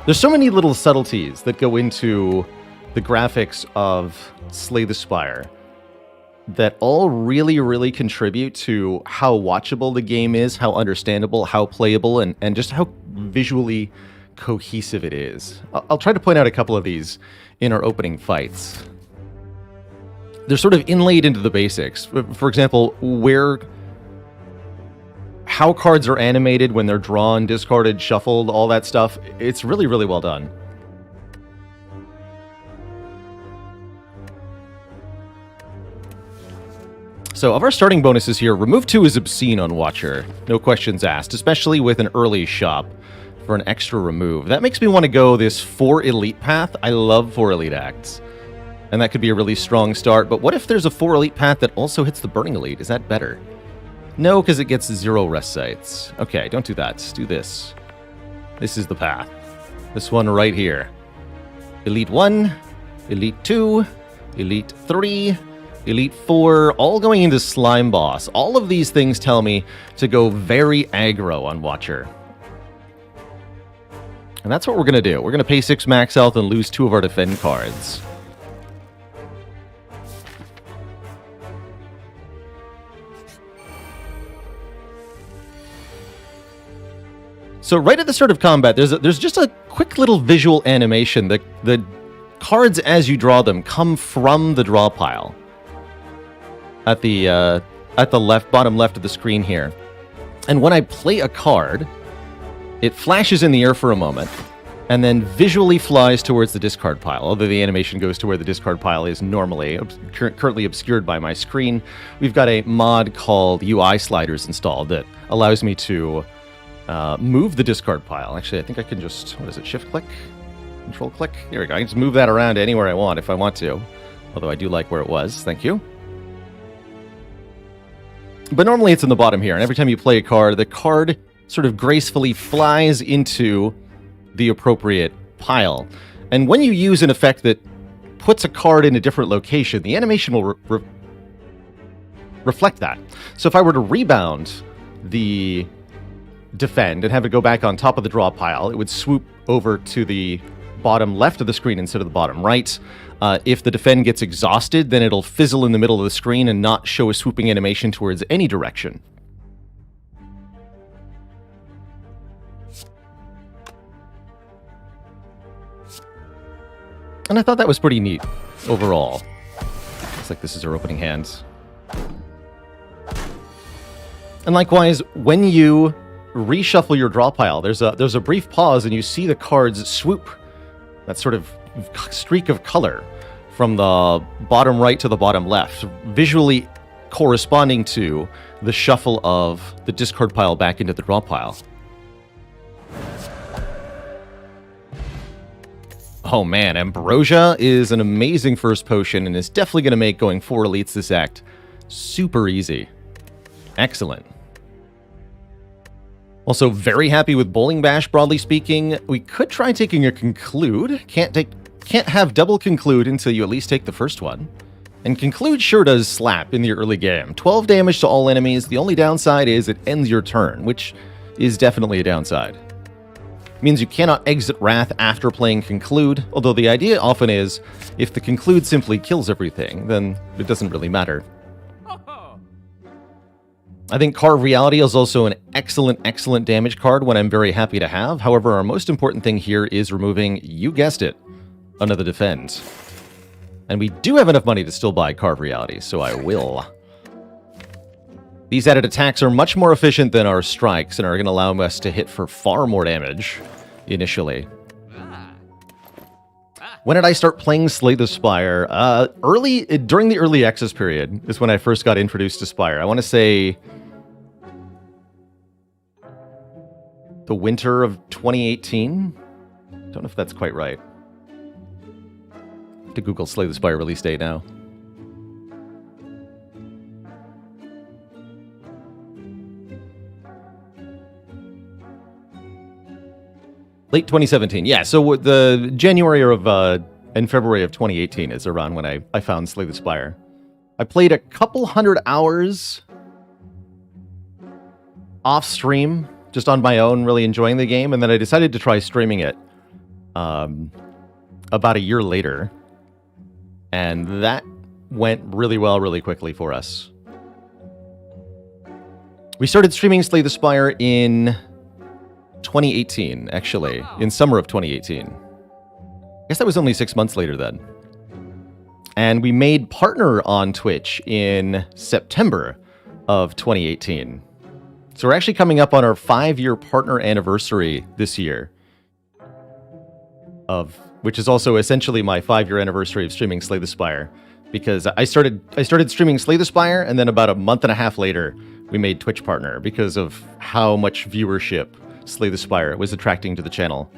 There's so many little subtleties that go into the graphics of Slay the Spire that all really, really contribute to how watchable the game is, how understandable, how playable, and just how visually cohesive it is. I'll try to point out a couple of these in our opening fights. They're sort of inlaid into the basics. For example, how cards are animated when they're drawn, discarded, shuffled, all that stuff. It's really, really well done. So, of our starting bonuses here, Remove 2 is obscene on Watcher. No questions asked, especially with an early shop for an extra remove. That makes me want to go this 4 Elite path. I love 4 Elite Acts. And that could be a really strong start, but what if there's a 4 Elite path that also hits the Burning Elite? Is that better? No, because it gets 0 rest sites. Okay, don't do that. Let's do this. This is the path. This one right here. Elite 1, Elite 2, Elite 3, Elite 4, all going into Slime Boss. All of these things tell me to go very aggro on Watcher. And that's what we're going to do. We're going to pay 6 max health and lose 2 of our defend cards. So right at the start of combat, there's just a quick little visual animation. The cards as you draw them come from the draw pile at the bottom left of the screen here. And when I play a card, it flashes in the air for a moment and then visually flies towards the discard pile, although the animation goes to where the discard pile is normally, currently obscured by my screen. We've got a mod called UI Sliders installed that allows me to move the discard pile. Actually, I think I can just, what is it, shift click? Control click? Here we go. I can just move that around anywhere I want if I want to. Although I do like where it was. Thank you. But normally it's in the bottom here, and every time you play a card, the card sort of gracefully flies into the appropriate pile. And when you use an effect that puts a card in a different location, the animation will reflect that. So if I were to rebound the defend and have it go back on top of the draw pile, it would swoop over to the bottom left of the screen instead of the bottom right. If the defend gets exhausted, then it'll fizzle in the middle of the screen and not show a swooping animation towards any direction. And I thought that was pretty neat overall. Looks like this is our opening hands. And likewise, when you reshuffle your draw pile, there's a brief pause and you see the cards swoop. That sort of streak of color from the bottom right to the bottom left, visually corresponding to the shuffle of the discard pile back into the draw pile. Oh man, Ambrosia is an amazing first potion and is definitely going to make going 4 elites this act super easy. Excellent. Also, very happy with Bowling Bash, broadly speaking. We could try taking a Conclude. Can't have double Conclude until you at least take the first one. And Conclude sure does slap in the early game. 12 damage to all enemies. The only downside is it ends your turn, which is definitely a downside. It means you cannot exit Wrath after playing Conclude, although the idea often is, if the Conclude simply kills everything, then it doesn't really matter. I think Carve Reality is also an excellent damage card, one I'm very happy to have. However, our most important thing here is removing, you guessed it, another defend. And we do have enough money to still buy Carve Reality, so I will. These added attacks are much more efficient than our strikes and are going to allow us to hit for far more damage initially. When did I start playing Slay the Spire? During the early access period is when I first got introduced to Spire. I want to say the winter of 2018? Don't know if that's quite right. I have to Google Slay the Spire release date now. Late 2017. Yeah, so the January of and February of 2018 is around when I found Slay the Spire. I played a couple hundred hours off stream, just on my own, really enjoying the game, and then I decided to try streaming it. about a year later. And that went really well, really quickly for us. We started streaming Slay the Spire in 2018, actually, in summer of 2018. I guess that was only 6 months later then. And we made partner on Twitch in September of 2018. So we're actually coming up on our 5-year partner anniversary this year, which is also essentially my 5-year anniversary of streaming Slay the Spire, because I started streaming Slay the Spire, and then about a month and a half later, we made Twitch partner because of how much viewership Slay the Spire was attracting to the channel.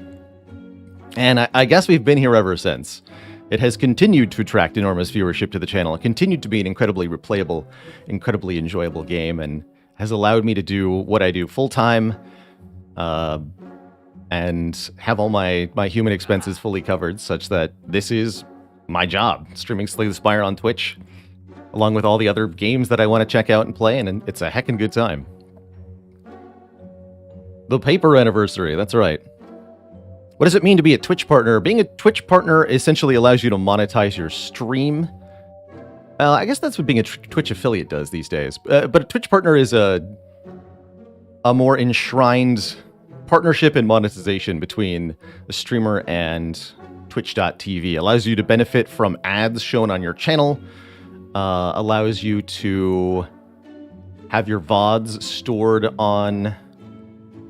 And I guess we've been here ever since. It has continued to attract enormous viewership to the channel. It continued to be an incredibly replayable, incredibly enjoyable game, and has allowed me to do what I do full-time, and have all my human expenses fully covered, such that this is my job, streaming Slay the Spire on Twitch, along with all the other games that I want to check out and play, and it's a heckin' good time. The paper anniversary, that's right. What does it mean to be a Twitch partner? Being a Twitch partner essentially allows you to monetize your stream. Well, I guess that's what being a Twitch affiliate does these days. But a Twitch partner is a more enshrined partnership and monetization between the streamer and Twitch.tv. Allows you to benefit from ads shown on your channel. Allows you to have your VODs stored on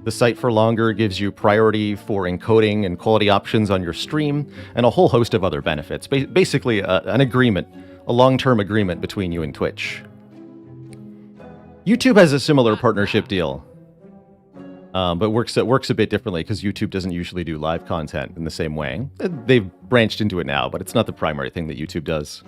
the site for longer, gives you priority for encoding and quality options on your stream, and a whole host of other benefits. Basically, an agreement, a long-term agreement between you and Twitch. YouTube has a similar partnership deal, but it works a bit differently because YouTube doesn't usually do live content in the same way. They've branched into it now, but it's not the primary thing that YouTube does.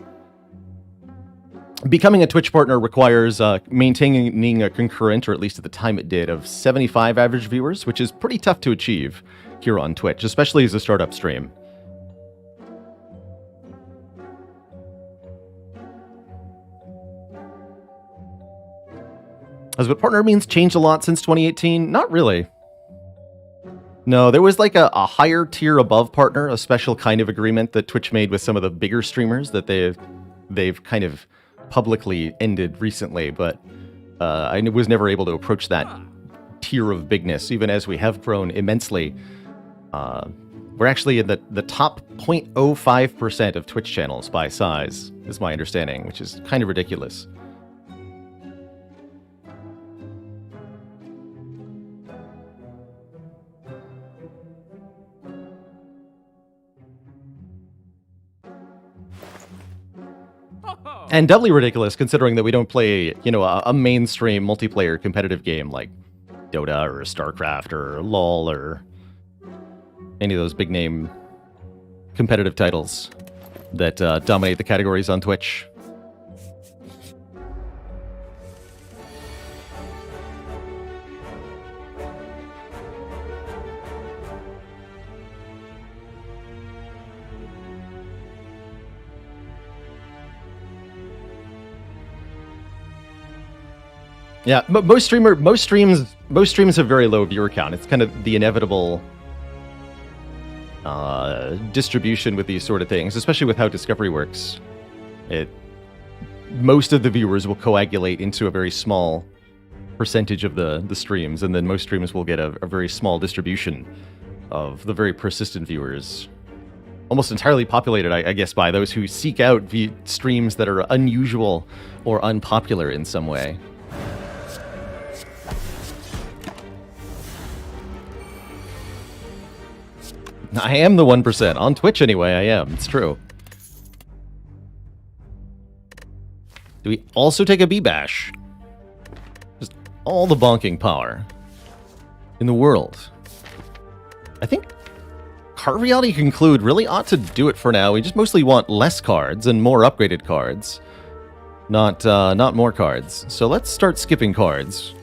Becoming a Twitch partner requires maintaining a concurrent, or at least at the time it did, of 75 average viewers, which is pretty tough to achieve here on Twitch, especially as a startup stream. Has what partner means changed a lot since 2018? Not really. No, there was like a higher tier above partner, a special kind of agreement that Twitch made with some of the bigger streamers that they've kind of publicly ended recently, but I was never able to approach that tier of bigness, even as we have grown immensely. We're actually in the top 0.05% of Twitch channels by size, is my understanding, which is kind of ridiculous. And doubly ridiculous considering that we don't play, you know, a mainstream multiplayer competitive game like Dota or StarCraft or LoL or any of those big name competitive titles that dominate the categories on Twitch. Yeah, but most streams have very low viewer count. It's kind of the inevitable distribution with these sort of things, especially with how Discovery works. Most of the viewers will coagulate into a very small percentage of the streams, and then most streams will get a very small distribution of the very persistent viewers. Almost entirely populated, I guess, by those who seek out streams that are unusual or unpopular in some way. I am the 1%. On Twitch, anyway, I am. It's true. Do we also take a B-Bash? Just all the bonking power in the world. I think Card Reality Conclude really ought to do it for now. We just mostly want less cards and more upgraded cards. Not more cards. So let's start skipping cards.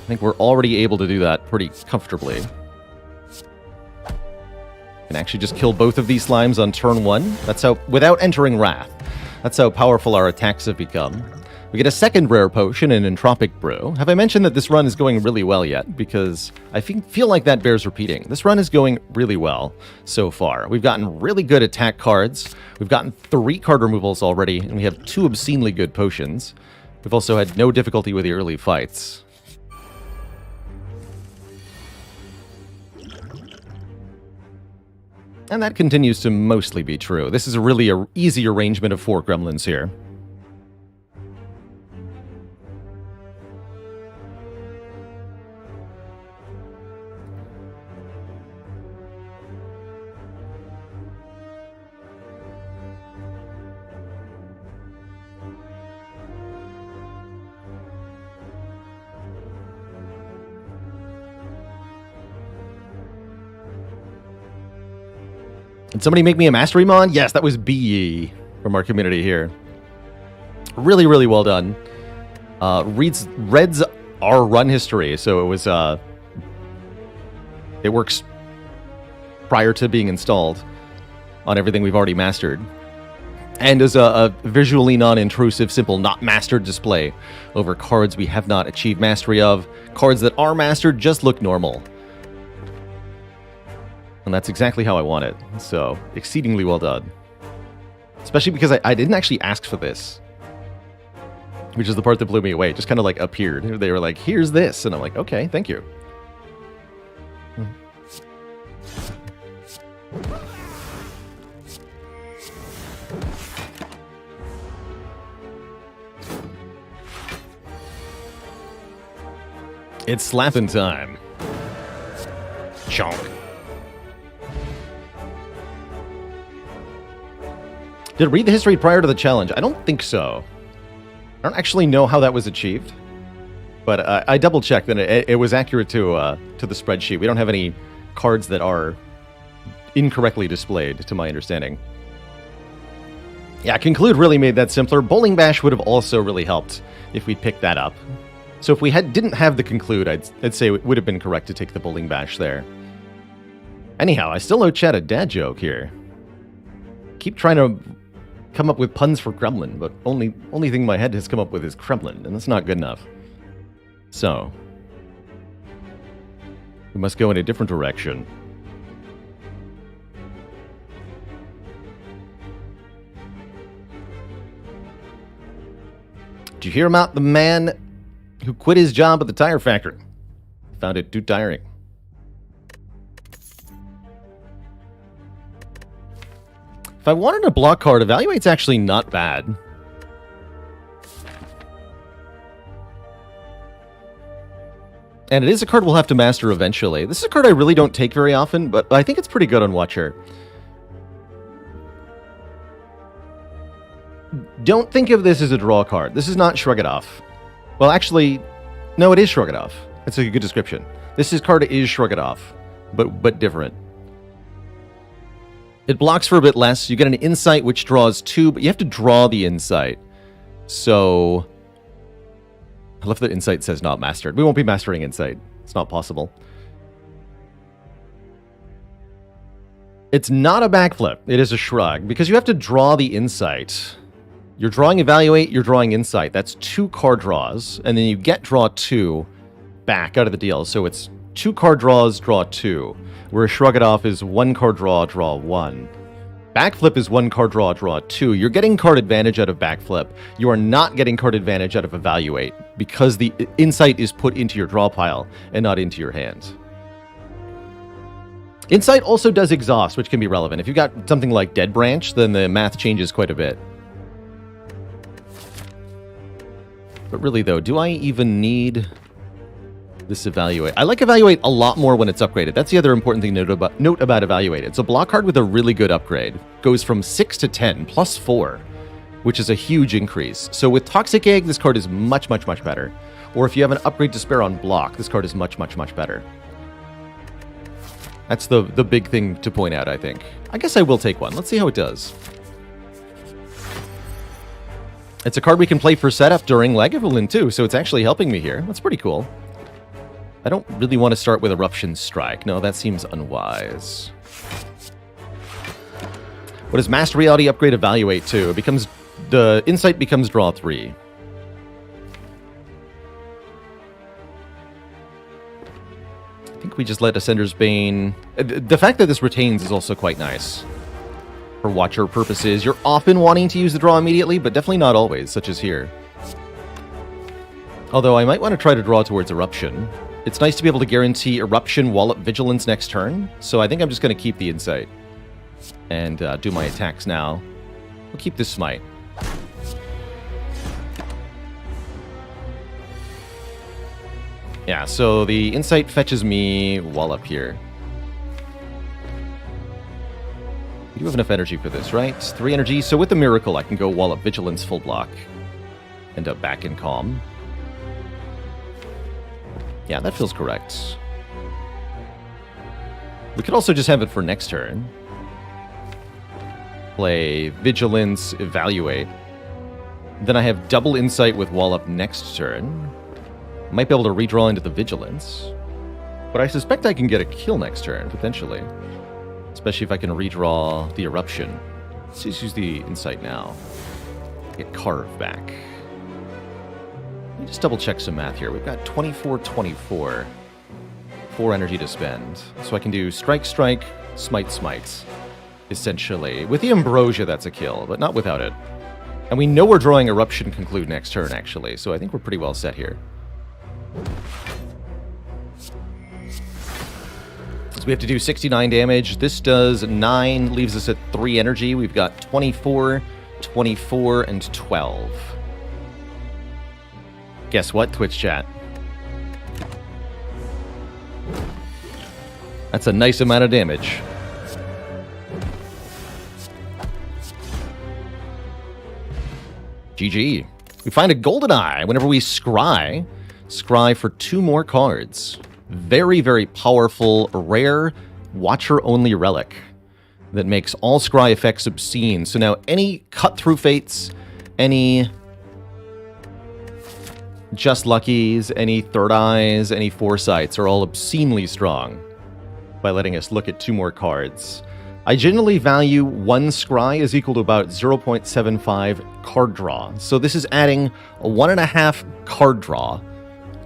I think we're already able to do that pretty comfortably. Can actually just kill both of these slimes on turn 1. That's how, without entering Wrath. That's how powerful our attacks have become. We get a second rare potion, an Entropic Brew. Have I mentioned that this run is going really well yet? Because I feel like that bears repeating. This run is going really well so far. We've gotten really good attack cards. We've gotten 3 card removals already, and we have 2 obscenely good potions. We've also had no difficulty with the early fights. And that continues to mostly be true. This is a really easy arrangement of 4 gremlins here. Did somebody make me a mastery mod? Yes, that was BE from our community here. Really, really well done. Reads our run history, so it was it works prior to being installed on everything we've already mastered. And as a visually non-intrusive, simple, not mastered display over cards we have not achieved mastery of. Cards that are mastered just look normal. And that's exactly how I want it. So, exceedingly well done. Especially because I didn't actually ask for this. Which is the part that blew me away. It just kind of like appeared. They were like, here's this. And I'm like, okay, thank you. It's slapping time. Chonk. Did it read the history prior to the challenge? I don't think so. I don't actually know how that was achieved. But I double-checked that it was accurate to the spreadsheet. We don't have any cards that are incorrectly displayed, to my understanding. Yeah, Conclude really made that simpler. Bowling Bash would have also really helped if we picked that up. So if we didn't have the Conclude, I'd say it would have been correct to take the Bowling Bash there. Anyhow, I still owe Chad a dad joke here. Keep trying to come up with puns for Gremlin, but only thing my head has come up with is Kremlin, and that's not good enough. So, we must go in a different direction. Did you hear about the man who quit his job at the tire factory? Found it too tiring. If I wanted a block card, Evaluate's actually not bad. And it is a card we'll have to master eventually. This is a card I really don't take very often, but I think it's pretty good on Watcher. Don't think of this as a draw card. This is not Shrug It Off. Well, actually, no, it is Shrug It Off. That's a good description. This card is Shrug It Off, but different. It blocks for a bit less. You get an Insight which draws 2, but you have to draw the Insight. So, I love that Insight says not mastered. We won't be mastering Insight. It's not possible. It's not a backflip. It is a shrug, because you have to draw the Insight. You're drawing Evaluate, you're drawing Insight. That's 2 card draws, and then you get draw 2 back out of the deal. So it's 2 card draws, draw 2. Where Shrug It Off is 1 card draw, draw 1. Backflip is 1 card draw, draw 2. You're getting card advantage out of Backflip. You are not getting card advantage out of Evaluate, because the Insight is put into your draw pile and not into your hand. Insight also does Exhaust, which can be relevant. If you've got something like Dead Branch, then the math changes quite a bit. But really, though, do I even need this Evaluate? I like Evaluate a lot more when it's upgraded. That's the other important thing to note about Evaluate. It's a block card with a really good upgrade. Goes from 6 to 10, plus 4, which is a huge increase. So with Toxic Egg, this card is much, much, much better. Or if you have an upgrade to spare on block, this card is much, much, much better. That's the big thing to point out, I think. I guess I will take one. Let's see how it does. It's a card we can play for setup during Lagavulin too, so it's actually helping me here. That's pretty cool. I don't really want to start with Eruption Strike. No, that seems unwise. What does Master Reality upgrade Evaluate to? It becomes, the Insight becomes draw 3. we just let Ascender's Bane... The fact that this retains is also quite nice. For Watcher purposes, you're often wanting to use the draw immediately, but definitely not always, such as here. Although I might want to try to draw towards Eruption. It's nice to be able to guarantee Eruption, Wallop, Vigilance next turn, so I think I'm just going to keep the Insight. And do my attacks now. We'll keep this Smite. Yeah, so the Insight fetches me Wallop here. We do have enough energy for this, right? 3 energy, so with the Miracle I can go Wallop, Vigilance, full block. End up back in Calm. Yeah, that feels correct. We could also just have it for next turn. Play Vigilance, Evaluate. Then I have double Insight with Wallop next turn. Might be able to redraw into the Vigilance. But I suspect I can get a kill next turn, potentially. Especially if I can redraw the Eruption. Let's just use the Insight now. Get Carve back. Let me just double check some math here. We've got 24, 24. 4 energy to spend. So I can do Strike, Strike, Smite, Smite. Essentially. With the Ambrosia, that's a kill, but not without it. And we know we're drawing Eruption Conclude next turn, actually. So I think we're pretty well set here. So we have to do 69 damage. This does 9, leaves us at 3 energy. We've got 24, 24, and 12. Guess what, Twitch chat? That's a nice amount of damage. GG. We find a Golden Eye whenever we scry. Scry for 2 more cards. Very, very powerful, rare, Watcher-only relic that makes all scry effects obscene. So now any cut-through fates, any just luckies, any third eyes, any foresights are all obscenely strong by letting us look at 2 more cards. I generally value 1 scry is equal to about 0.75 card draw. So this is adding a 1.5 card draw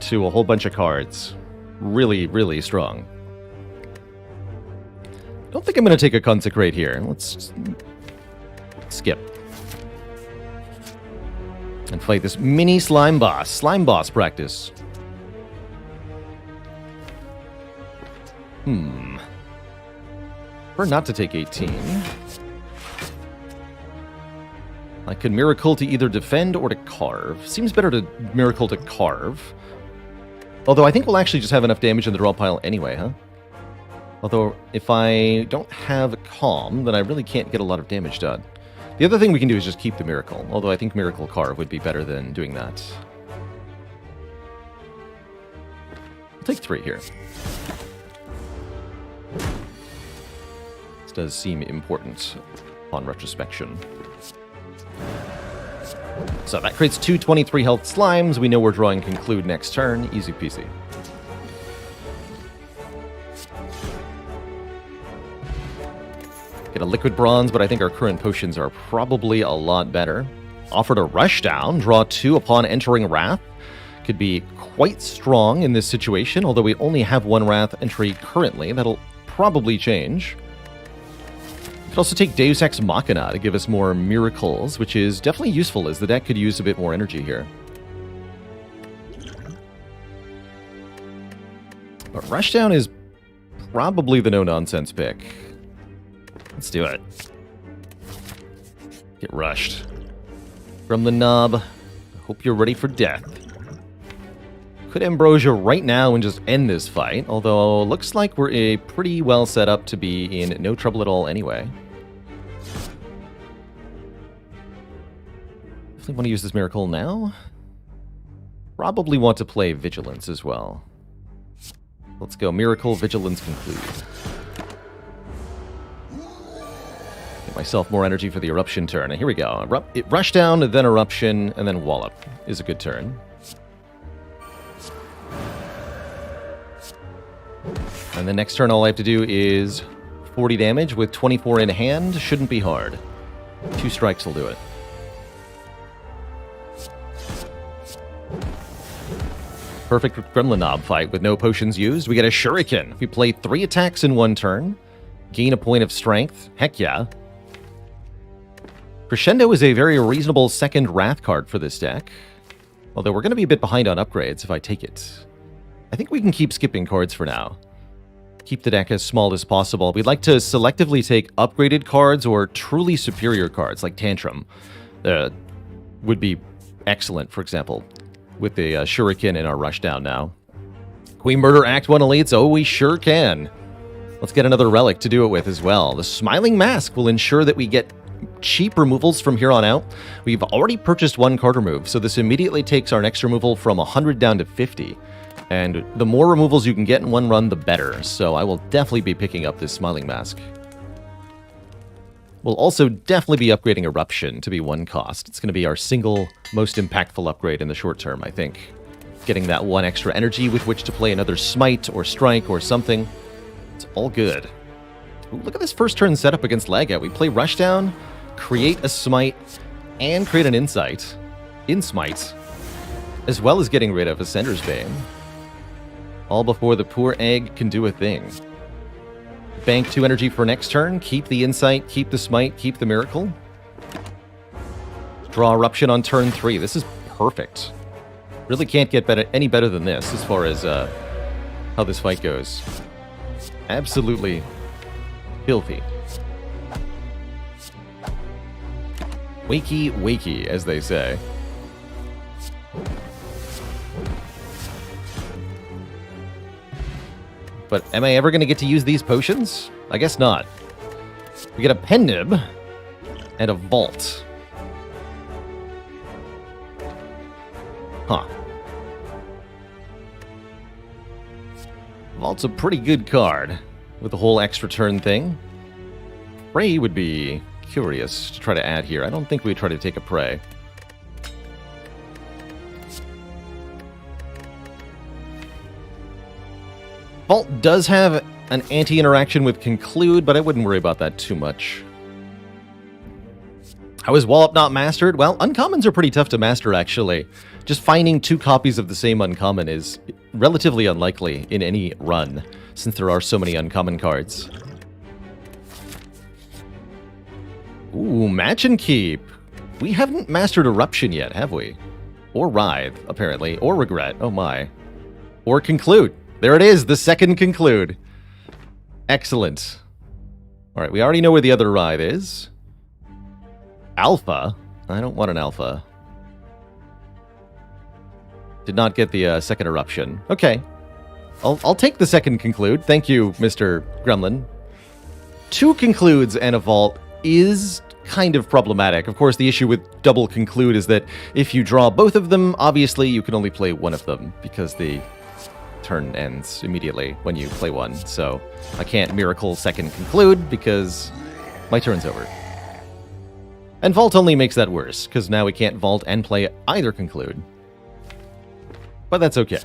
to a whole bunch of cards. Really, really strong. I don't think I'm going to take a Consecrate here. Let's skip. And fight this mini Slime Boss. Slime Boss practice. Prefer not to take 18. I could Miracle to either defend or to carve. Seems better to Miracle to carve. Although I think we'll actually just have enough damage in the draw pile anyway, huh? Although, if I don't have Calm, then I really can't get a lot of damage done. The other thing we can do is just keep the Miracle, although I think Miracle Carve would be better than doing that. I'll take 3 here. This does seem important on retrospection. So that creates 2 23 health slimes. We know we're drawing Conclude next turn. Easy peasy. Get a Liquid Bronze, but I think our current potions are probably a lot better. Offered a Rushdown. Draw 2 upon entering Wrath. Could be quite strong in this situation, although we only have 1 Wrath entry currently. That'll probably change. Could also take Deus Ex Machina to give us more miracles, which is definitely useful as the deck could use a bit more energy here. But Rushdown is probably the no-nonsense pick. Let's do it. Get rushed. From the knob. Hope you're ready for death. Could Ambrosia right now and just end this fight, although looks like we're pretty well set up to be in no trouble at all anyway. Definitely want to use this Miracle now. Probably want to play Vigilance as well. Let's go Miracle, Vigilance, Conclude. Get myself more energy for the Eruption turn. And here we go. Rushdown, then Eruption, and then Wallop is a good turn. And the next turn all I have to do is 40 damage with 24 in hand. Shouldn't be hard. 2 strikes will do it. Perfect Gremlin Knob fight with no potions used. We get a Shuriken. We play 3 attacks in 1 turn. Gain a point of strength. Heck yeah. Crescendo is a very reasonable second Wrath card for this deck. Although we're going to be a bit behind on upgrades if I take it. I think we can keep skipping cards for now. Keep the deck as small as possible. We'd like to selectively take upgraded cards or truly superior cards like Tantrum. Would be excellent, for example, with the Shuriken in our rushdown now. Can we murder Act 1 elites? Oh, we sure can. Let's get another relic to do it with as well. The Smiling Mask will ensure that we get cheap removals from here on out. We've already purchased 1 card remove, so this immediately takes our next removal from 100 down to 50. And the more removals you can get in 1 run, the better. So I will definitely be picking up this Smiling Mask. We'll also definitely be upgrading Eruption to be 1 cost. It's going to be our single most impactful upgrade in the short term, I think. Getting that 1 extra energy with which to play another Smite or Strike or something. It's all good. Ooh, look at this first turn setup against Lagout. We play Rushdown, create a Smite, and create an Insight in Smite, as well as getting rid of Ascender's Bane. All before the poor egg can do a thing. Bank 2 energy for next turn, keep the Insight, keep the Smite, keep the Miracle. Draw Eruption on turn 3. This is perfect. Really can't get any better than this as far as how this fight goes. Absolutely filthy. Wakey, wakey, as they say. But am I ever going to get to use these potions? I guess not. We get a Pen Nib and a Vault. Huh. Vault's a pretty good card with the whole extra turn thing. Prey would be curious to try to add here. I don't think we try to take a Prey. Vault does have an anti-interaction with Conclude, but I wouldn't worry about that too much. How is Wallop not mastered? Well, uncommons are pretty tough to master, actually. Just finding 2 copies of the same uncommon is relatively unlikely in any run, since there are so many uncommon cards. Ooh, Match and Keep. We haven't mastered Eruption yet, have we? Or Writhe, apparently. Or Regret. Oh my. Or Conclude. There it is, the second Conclude. Excellent. Alright, we already know where the other Writhe is. Alpha? I don't want an Alpha. Did not get the second Eruption. Okay. I'll take the second Conclude. Thank you, Mr. Gremlin. 2 Concludes and a Vault is kind of problematic. Of course, the issue with double Conclude is that if you draw both of them, obviously you can only play one of them, because the turn ends immediately when you play one. So I can't Miracle second Conclude because my turn's over. And Vault only makes that worse, because now we can't Vault and play either Conclude. But that's okay.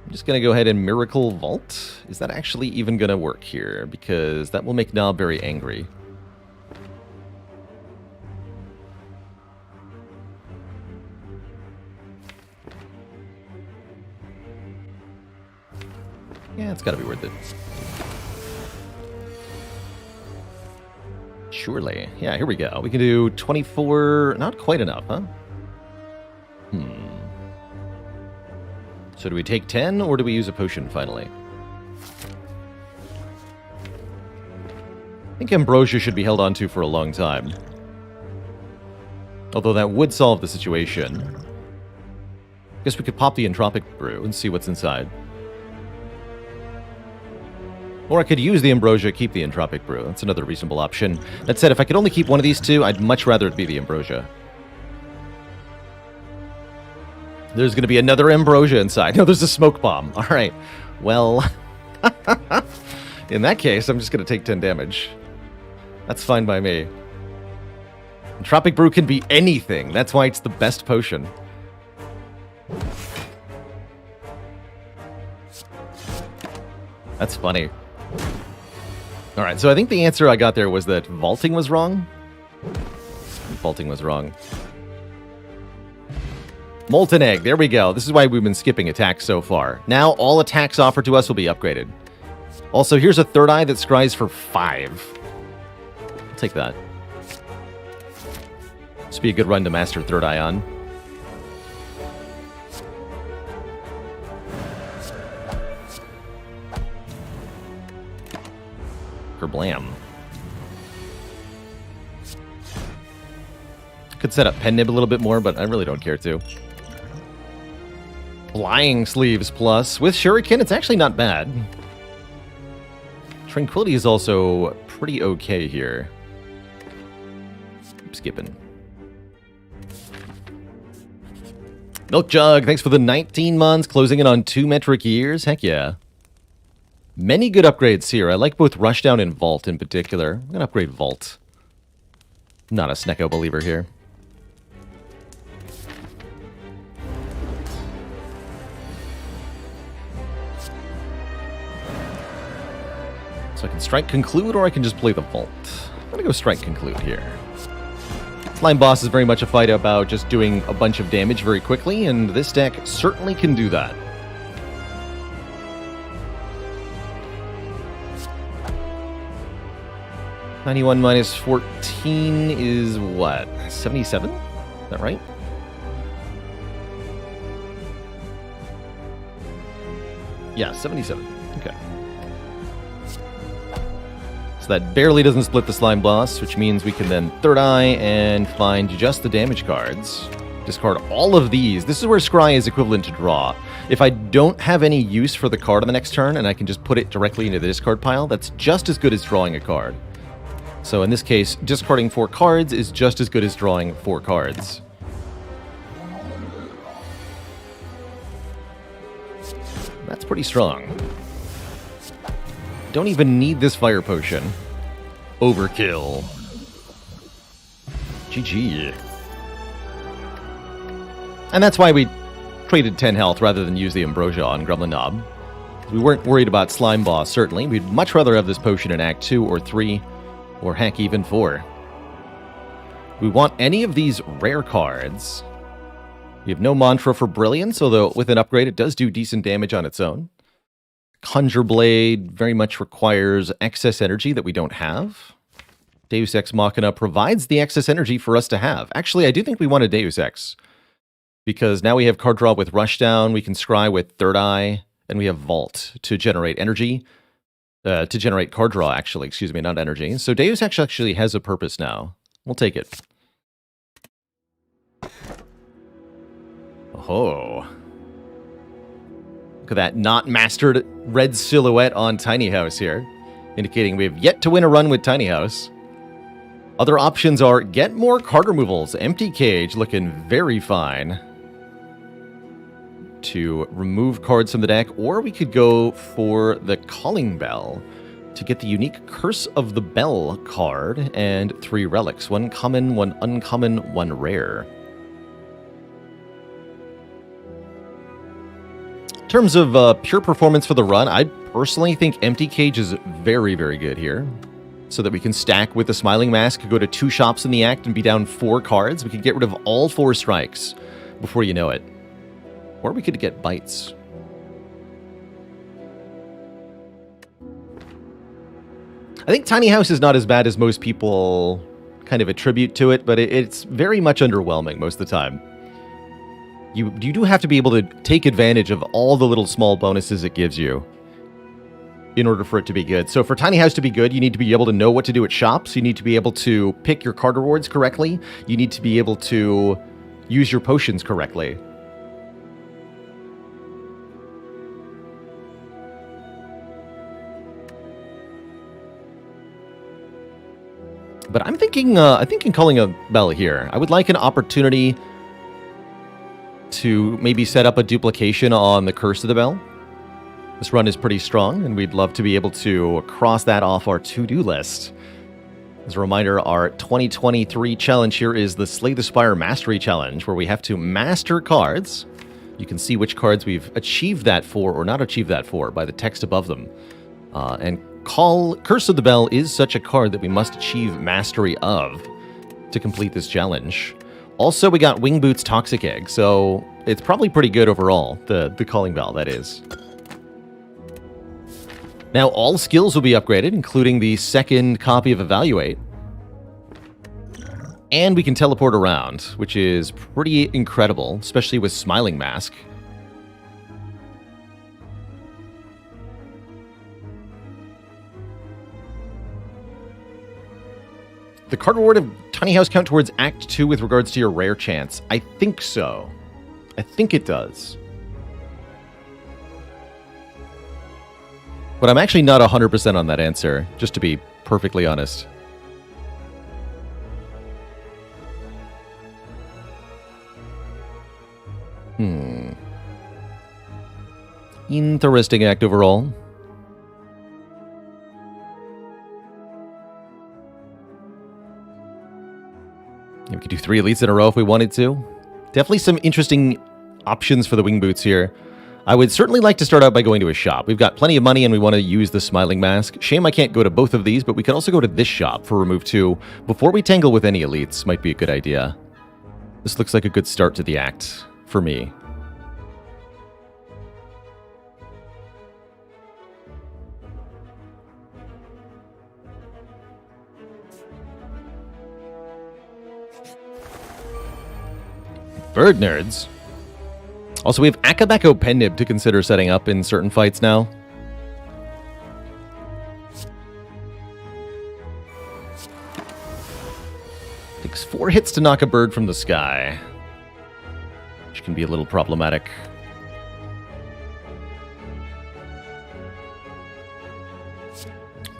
I'm just going to go ahead and Miracle Vault. Is that actually even going to work here? Because that will make Nob very angry. Yeah, it's got to be worth it. Surely. Yeah, here we go. We can do 24... Not quite enough, huh? So do we take 10, or do we use a potion finally? I think Ambrosia should be held onto for a long time. Although that would solve the situation. Guess we could pop the Entropic Brew and see what's inside. Or I could use the Ambrosia, keep the Entropic Brew. That's another reasonable option. That said, if I could only keep one of these 2, I'd much rather it be the Ambrosia. There's going to be another Ambrosia inside. No, there's a Smoke Bomb. All right. Well, in that case, I'm just going to take 10 damage. That's fine by me. Entropic Brew can be anything. That's why it's the best potion. That's funny. Alright, so I think the answer I got there was that vaulting was wrong. defaulting was wrong. Molten Egg, there we go. This is why we've been skipping attacks so far. Now all attacks offered to us will be upgraded. Also, here's a Third Eye that scries for 5. I'll take that. This would be a good run to master Third Eye on. Kerblam. Could set up Pen Nib a little bit more, but I really don't care to. Flying Sleeves Plus. With Shuriken, it's actually not bad. Tranquility is also pretty okay here. Keep skipping. Milk Jug, thanks for the 19 months, closing in on 2 metric years. Heck yeah. Many good upgrades here. I like both Rushdown and Vault in particular. I'm going to upgrade Vault. Not a Snecko believer here. So I can Strike Conclude, or I can just play the Vault. I'm going to go Strike Conclude here. Slime Boss is very much a fight about just doing a bunch of damage very quickly, and this deck certainly can do that. $91 minus 14 is what? 77? Is that right? Yeah, 77. Okay. So that barely doesn't split the Slime Boss, which means we can then Third Eye and find just the damage cards. Discard all of these. This is where Scry is equivalent to draw. If I don't have any use for the card on the next turn and I can just put it directly into the discard pile, that's just as good as drawing a card. So in this case, discarding 4 cards is just as good as drawing 4 cards. That's pretty strong. Don't even need this Fire Potion. Overkill. GG. And that's why we traded 10 health rather than use the Ambrosia on Gremlin Knob. We weren't worried about Slime Boss, certainly. We'd much rather have this potion in Act 2 or 3, or heck, even 4. We want any of these rare cards. We have no Mantra for Brilliance, although with an upgrade it does do decent damage on its own. Conjure Blade very much requires excess energy that we don't have. Deus Ex Machina provides the excess energy for us to have. Actually, I do think we want a Deus Ex, because now we have card draw with Rushdown, we can scry with Third Eye, and we have Vault to generate energy. To generate card draw, actually, excuse me, not energy. So Deus Ex actually has a purpose now. We'll take it. Oh. Look at that not mastered red silhouette on Tiny House here, indicating we have yet to win a run with Tiny House. Other options are get more card removals. Empty Cage looking very fine to remove cards from the deck, or we could go for the Calling Bell to get the unique Curse of the Bell card and 3 relics. 1 common, 1 uncommon, 1 rare. In terms of pure performance for the run, I personally think Empty Cage is very, very good here. So that we can stack with the Smiling Mask, go to 2 shops in the act and be down 4 cards. We could get rid of all 4 strikes before you know it. Or we could get bites. I think Tiny House is not as bad as most people kind of attribute to it, but it's very much underwhelming most of the time. You do have to be able to take advantage of all the little small bonuses it gives you in order for it to be good. So for Tiny House to be good, you need to be able to know what to do at shops. You need to be able to pick your card rewards correctly. You need to be able to use your potions correctly. But I'm thinking calling a bell here. I would like an opportunity to maybe set up a duplication on the Curse of the Bell. This run is pretty strong, and we'd love to be able to cross that off our to-do list. As a reminder, our 2023 challenge here is the Slay the Spire Mastery challenge, where we have to master cards. You can see which cards we've achieved that for or not achieved that for by the text above them. And Curse of the Bell is such a card that we must achieve mastery of to complete this challenge. Also, we got Wing Boots Toxic Egg, so it's probably pretty good overall, the Calling Bell, that is. Now, all skills will be upgraded, including the second copy of Evaluate. And we can teleport around, which is pretty incredible, especially with Smiling Mask. The card reward of Tiny House count towards Act 2 with regards to your rare chance. I think so. I think it does. But I'm actually not 100% on that answer, just to be perfectly honest. Interesting act overall. We could do 3 elites in a row if we wanted to. Definitely some interesting options for the Wing Boots here. I would certainly like to start out by going to a shop. We've got plenty of money and we want to use the Smiling Mask. Shame I can't go to both of these, but we could also go to this shop for Remove 2 before we tangle with any elites. Might be a good idea. This looks like a good start to the act for me. Bird nerds. Also, we have Akabeko Pendib to consider setting up in certain fights now. Takes 4 hits to knock a bird from the sky, which can be a little problematic.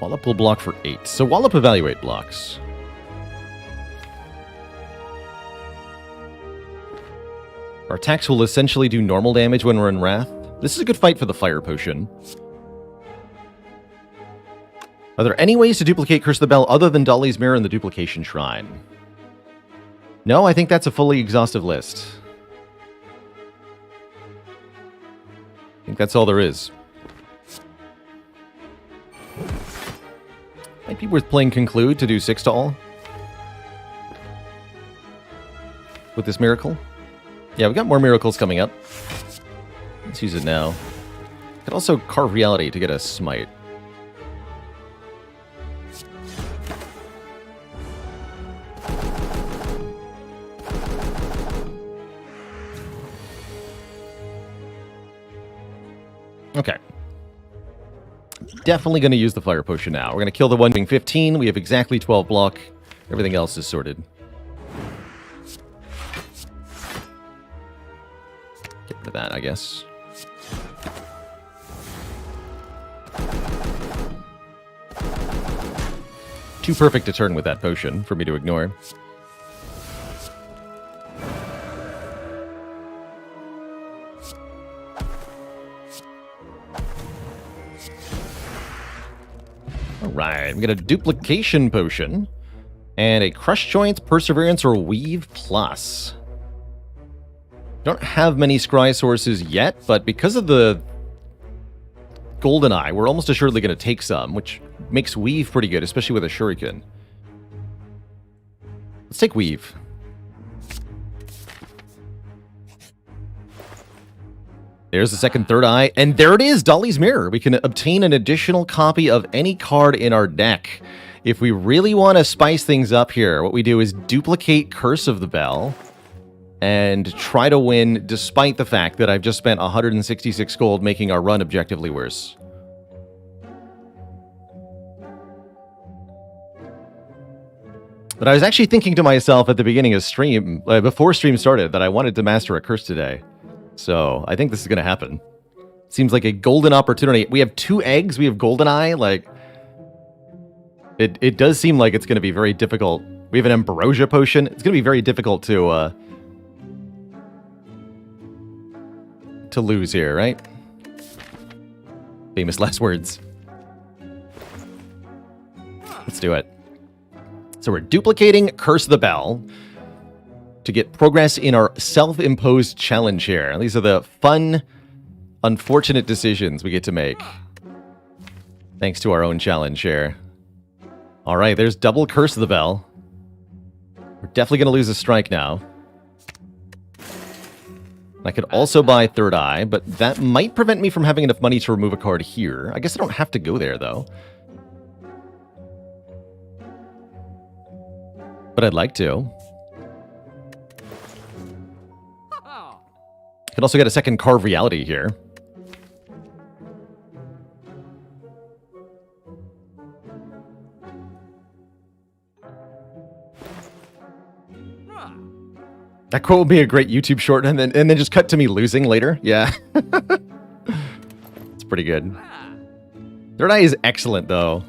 Wallop will block for 8. So Wallop Evaluate blocks. Our attacks will essentially do normal damage when we're in Wrath. This is a good fight for the Fire Potion. Are there any ways to duplicate Curse of the Bell other than Dolly's Mirror and the Duplication Shrine? No, I think that's a fully exhaustive list. I think that's all there is. Might be worth playing Conclude to do 6 to all. With this miracle. Yeah, we got more miracles coming up. Let's use it now. Could also carve reality to get a smite. Okay. Definitely going to use the Fire Potion now. We're going to kill the one being 15. We have exactly 12 block. Everything else is sorted. Get rid of that, I guess. Too perfect a turn with that potion for me to ignore. Alright, we got a Duplication Potion and a Crush Joints, Perseverance, or Weave Plus. Don't have many scry sources yet, but because of the Golden Eye, we're almost assuredly going to take some, which makes Weave pretty good, especially with a Shuriken. Let's take Weave. There's the second Third Eye, and there it is, Dolly's Mirror. We can obtain an additional copy of any card in our deck. If we really want to spice things up here, what we do is duplicate Curse of the Bell and try to win despite the fact that I've just spent 166 gold making our run objectively worse. But I was actually thinking to myself at the beginning of stream, before stream started, that I wanted to master a curse today. So I think this is going to happen. Seems like a golden opportunity. We have 2 eggs. We have Golden Eye. Like, it does seem like it's going to be very difficult. We have an Ambrosia Potion. It's going to be very difficult to lose here, right? Famous last words. Let's do it. So we're duplicating Curse of the Bell to get progress in our self-imposed challenge here. These are the fun, unfortunate decisions we get to make. Thanks to our own challenge here. Alright, there's double Curse of the Bell. We're definitely going to lose a strike now. I could also buy Third Eye, but that might prevent me from having enough money to remove a card here. I guess I don't have to go there, though. But I'd like to. Could also get a second Carve Reality here. That quote would be a great YouTube short, and then just cut to me losing later. Yeah. It's pretty good. Third Eye is excellent, though.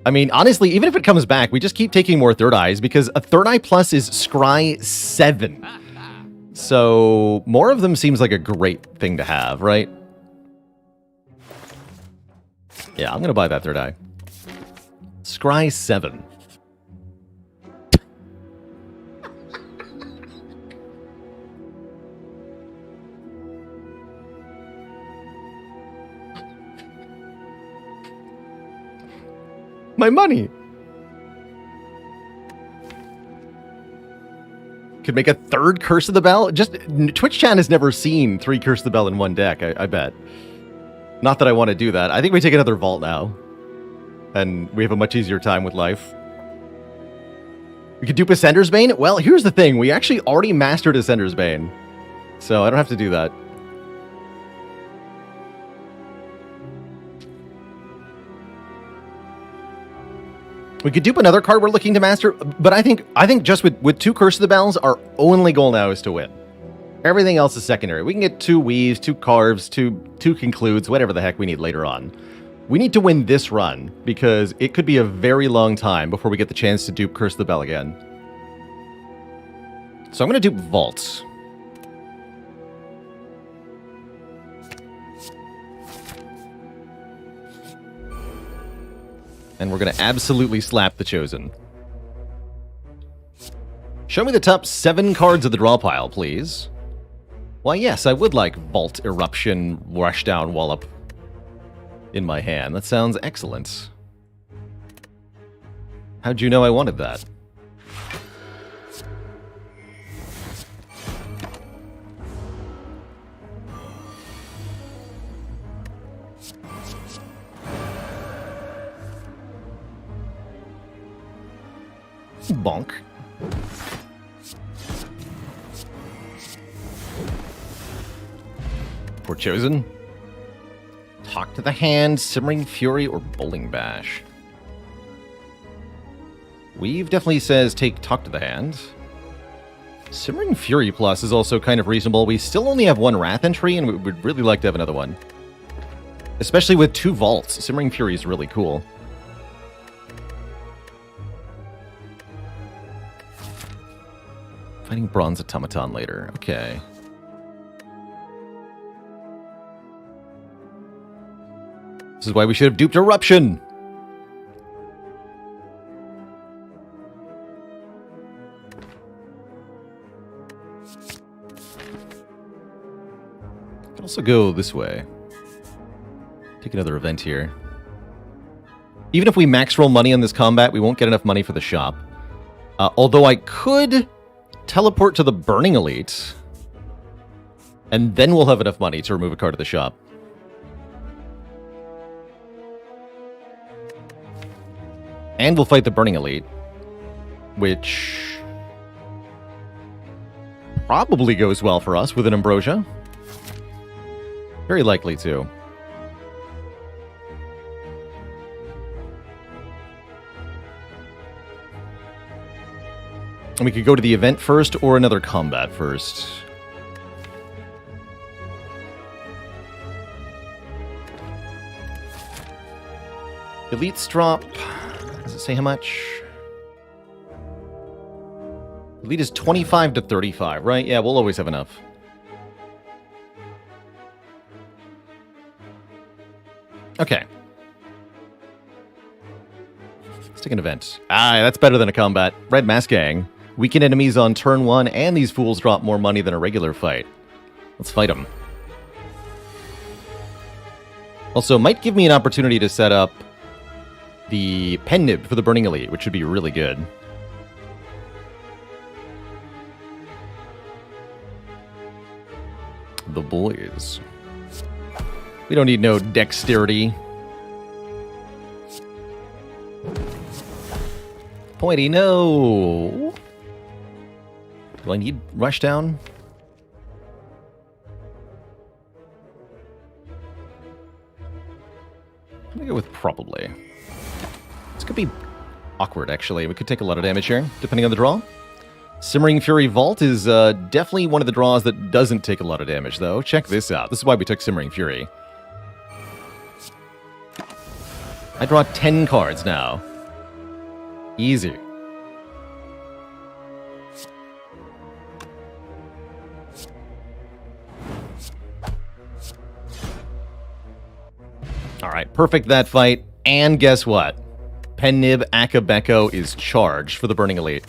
I mean, honestly, even if it comes back, we just keep taking more Third Eyes, because a Third Eye Plus is Scry 7. So, more of them seems like a great thing to have, right? Yeah, I'm going to buy that Third Eye. Scry 7. My money! Could make a third Curse of the Bell? Just, Twitch chat has never seen 3 Curse of the Bell in one deck, I bet. Not that I want to do that. I think we take another Vault now. And we have a much easier time with life. We could dupe Ascender's Bane? Well, here's the thing. We actually already mastered Ascender's Bane. So I don't have to do that. We could dupe another card we're looking to master, but I think just with 2 Curse of the Bells, our only goal now is to win. Everything else is secondary. We can get 2 Weaves, 2 Carves, 2 Concludes, whatever the heck we need later on. We need to win this run, because it could be a very long time before we get the chance to dupe Curse of the Bell again. So I'm going to dupe Vault. And we're going to absolutely slap the Chosen. Show me the top 7 cards of the draw pile, please. Why, yes, I would like Vault, Eruption, Rushdown, Wallop in my hand. That sounds excellent. How'd you know I wanted that? Bonk. Poor Chosen. Talk to the Hand, Simmering Fury, or Bowling Bash. Weave definitely says take Talk to the Hand. Simmering Fury Plus is also kind of reasonable. We still only have 1 Wrath entry, and we would really like to have another one. Especially with 2 Vaults. Simmering Fury is really cool. Fighting Bronze Automaton later. Okay. This is why we should have duped Eruption. Could also go this way. Take another event here. Even if we max roll money on this combat, we won't get enough money for the shop. Although I could teleport to the Burning Elite, and then we'll have enough money to remove a card of the shop. And we'll fight the Burning Elite, which probably goes well for us with an Ambrosia. Very likely to. And we could go to the event first or another combat first. Elites drop. Does it say how much? Elite is 25 to 35, right? Yeah, we'll always have enough. Okay. Let's take an event. Ah, that's better than a combat. Red Mask Gang. Weaken enemies on turn 1, and these fools drop more money than a regular fight. Let's fight them. Also, might give me an opportunity to set up the Pen Nib for the Burning Elite, which would be really good. boys. We don't need no dexterity. Pointy, no! Do I need rush down? I'm gonna go with probably. This could be awkward, actually. We could take a lot of damage here, depending on the draw. Simmering Fury Vault is definitely one of the draws that doesn't take a lot of damage, though. Check this out. This is why we took Simmering Fury. I draw 10 cards now. Easy. Alright, perfect that fight. And guess what? Pennib Akabeko is charged for the Burning Elite.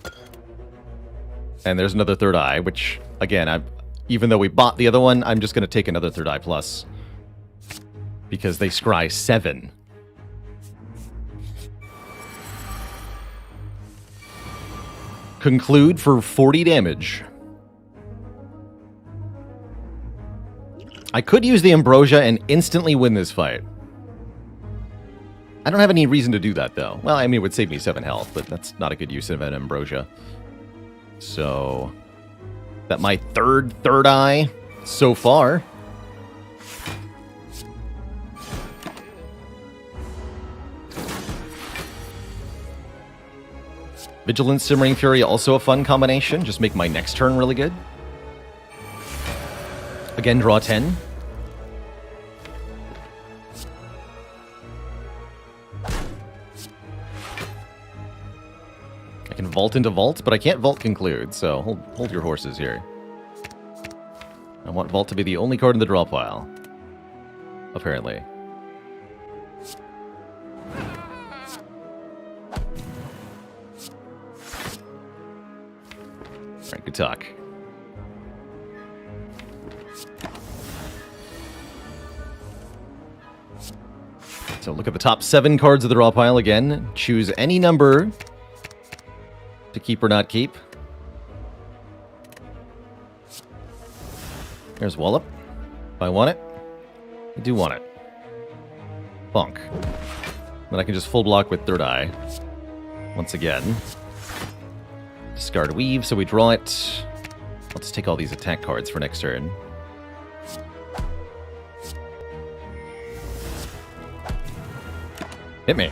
And there's another third eye, which, again, even though we bought the other one, I'm just going to take another third eye plus. Because they scry 7. Conclude for 40 damage. I could use the Ambrosia and instantly win this fight. I don't have any reason to do that, though. Well, I mean, it would save me 7 health, but that's not a good use of an Ambrosia. So, that my third eye so far. Vigilance, Simmering Fury, also a fun combination. Just make my next turn really good. Again, draw 10. I can vault into vault, but I can't vault conclude, so hold your horses here. I want vault to be the only card in the draw pile. Apparently. Alright, good talk. So look at the top 7 cards of the draw pile again. Choose any number to keep or not keep. There's Wallop. If I want it, I do want it. Bonk. Then I can just full block with third eye. Once again. Discard Weave, so we draw it. I'll just take all these attack cards for next turn. Hit me.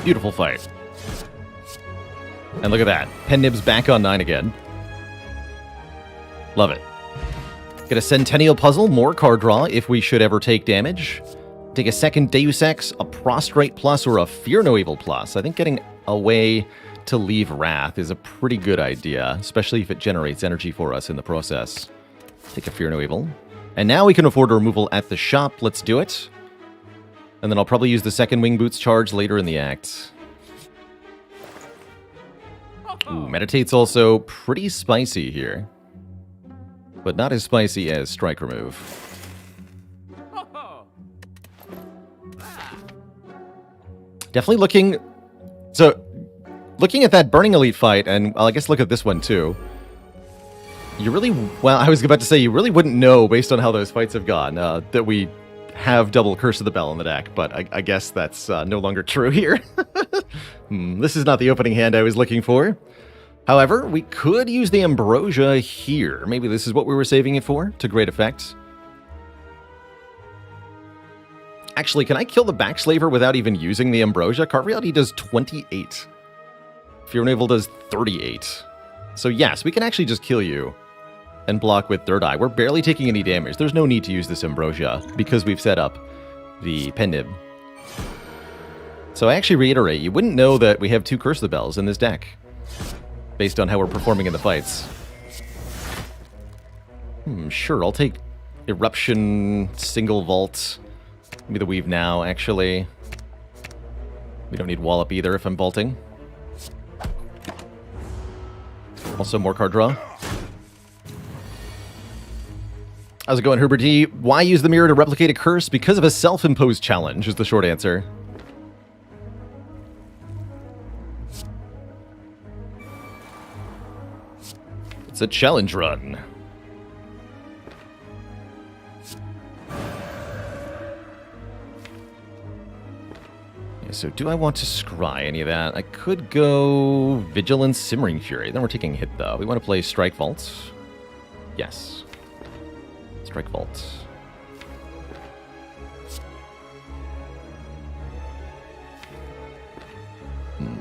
Beautiful fight. And look at that. Pennib's back on 9 again. Love it. Get a Centennial Puzzle, more card draw if we should ever take damage. Take a second Deus Ex, a Prostrate Plus, or a Fear No Evil Plus. I think getting a way to leave Wrath is a pretty good idea, especially if it generates energy for us in the process. Take a Fear No Evil. And now we can afford a removal at the shop. Let's do it. And then I'll probably use the second Wing Boots charge later in the act. Ooh, Meditate's also pretty spicy here. But not as spicy as Strike Remove. Definitely looking... So, looking at that Burning Elite fight, and well, I guess look at this one too. You really... Well, I was about to say, you really wouldn't know, based on how those fights have gone, that we have double Curse of the Bell in the deck, but I guess that's no longer true here. This is not the opening hand I was looking for. However, we could use the Ambrosia here. Maybe this is what we were saving it for, to great effect. Actually, can I kill the Backslaver without even using the Ambrosia? Card Reality does 28. Fear No Evil does 38. So yes, we can actually just kill you and block with Third Eye. We're barely taking any damage. There's no need to use this Ambrosia because we've set up the Pennib. So I actually reiterate, you wouldn't know that we have 2 Curse of the Bells in this deck based on how we're performing in the fights. Sure, I'll take Eruption, Single Vault. Maybe the Weave now, actually. We don't need Wallop either if I'm vaulting. Also, more card draw. How's it going, Herbert D? Why use the mirror to replicate a curse? Because of a self-imposed challenge, is the short answer. It's a challenge run. Yeah, so do I want to scry any of that? I could go Vigilance, Simmering Fury. Then we're taking hit, though. We want to play Strike Vault. Yes. Strike Vault.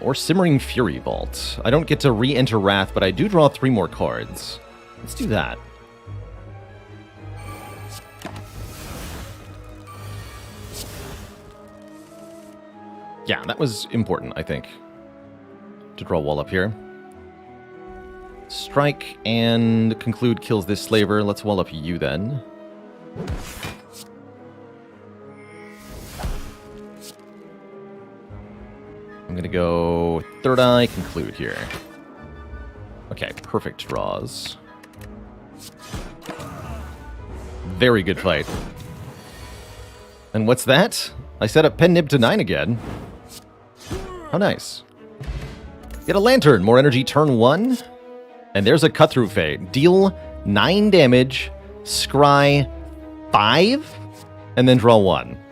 Or Simmering Fury Vault. I don't get to re-enter Wrath, but I do draw 3 more cards. Let's do that. Yeah, that was important, I think. To draw Wallop here. Strike and conclude kills this slaver. Let's Wallop you then. I'm going to go third eye, conclude here. Okay, perfect draws. Very good fight. And what's that? I set up Pen Nib to 9 again. How nice. Get a Lantern, more energy turn 1. And there's a Cut-Through Fate. Deal 9 damage, scry 5, and then draw 1.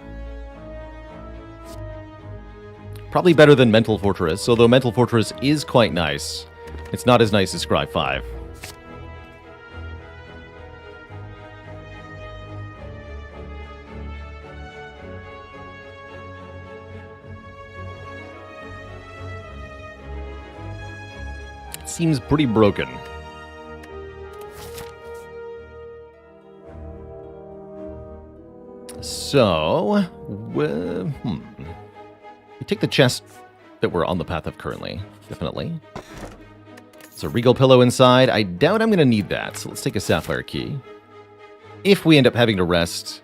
Probably better than Mental Fortress, although Mental Fortress is quite nice. It's not as nice as Scry 5. Seems pretty broken. So, we take the chest that we're on the path of currently, definitely. It's a Regal Pillow inside. I doubt I'm going to need that, so let's take a Sapphire Key. If we end up having to rest,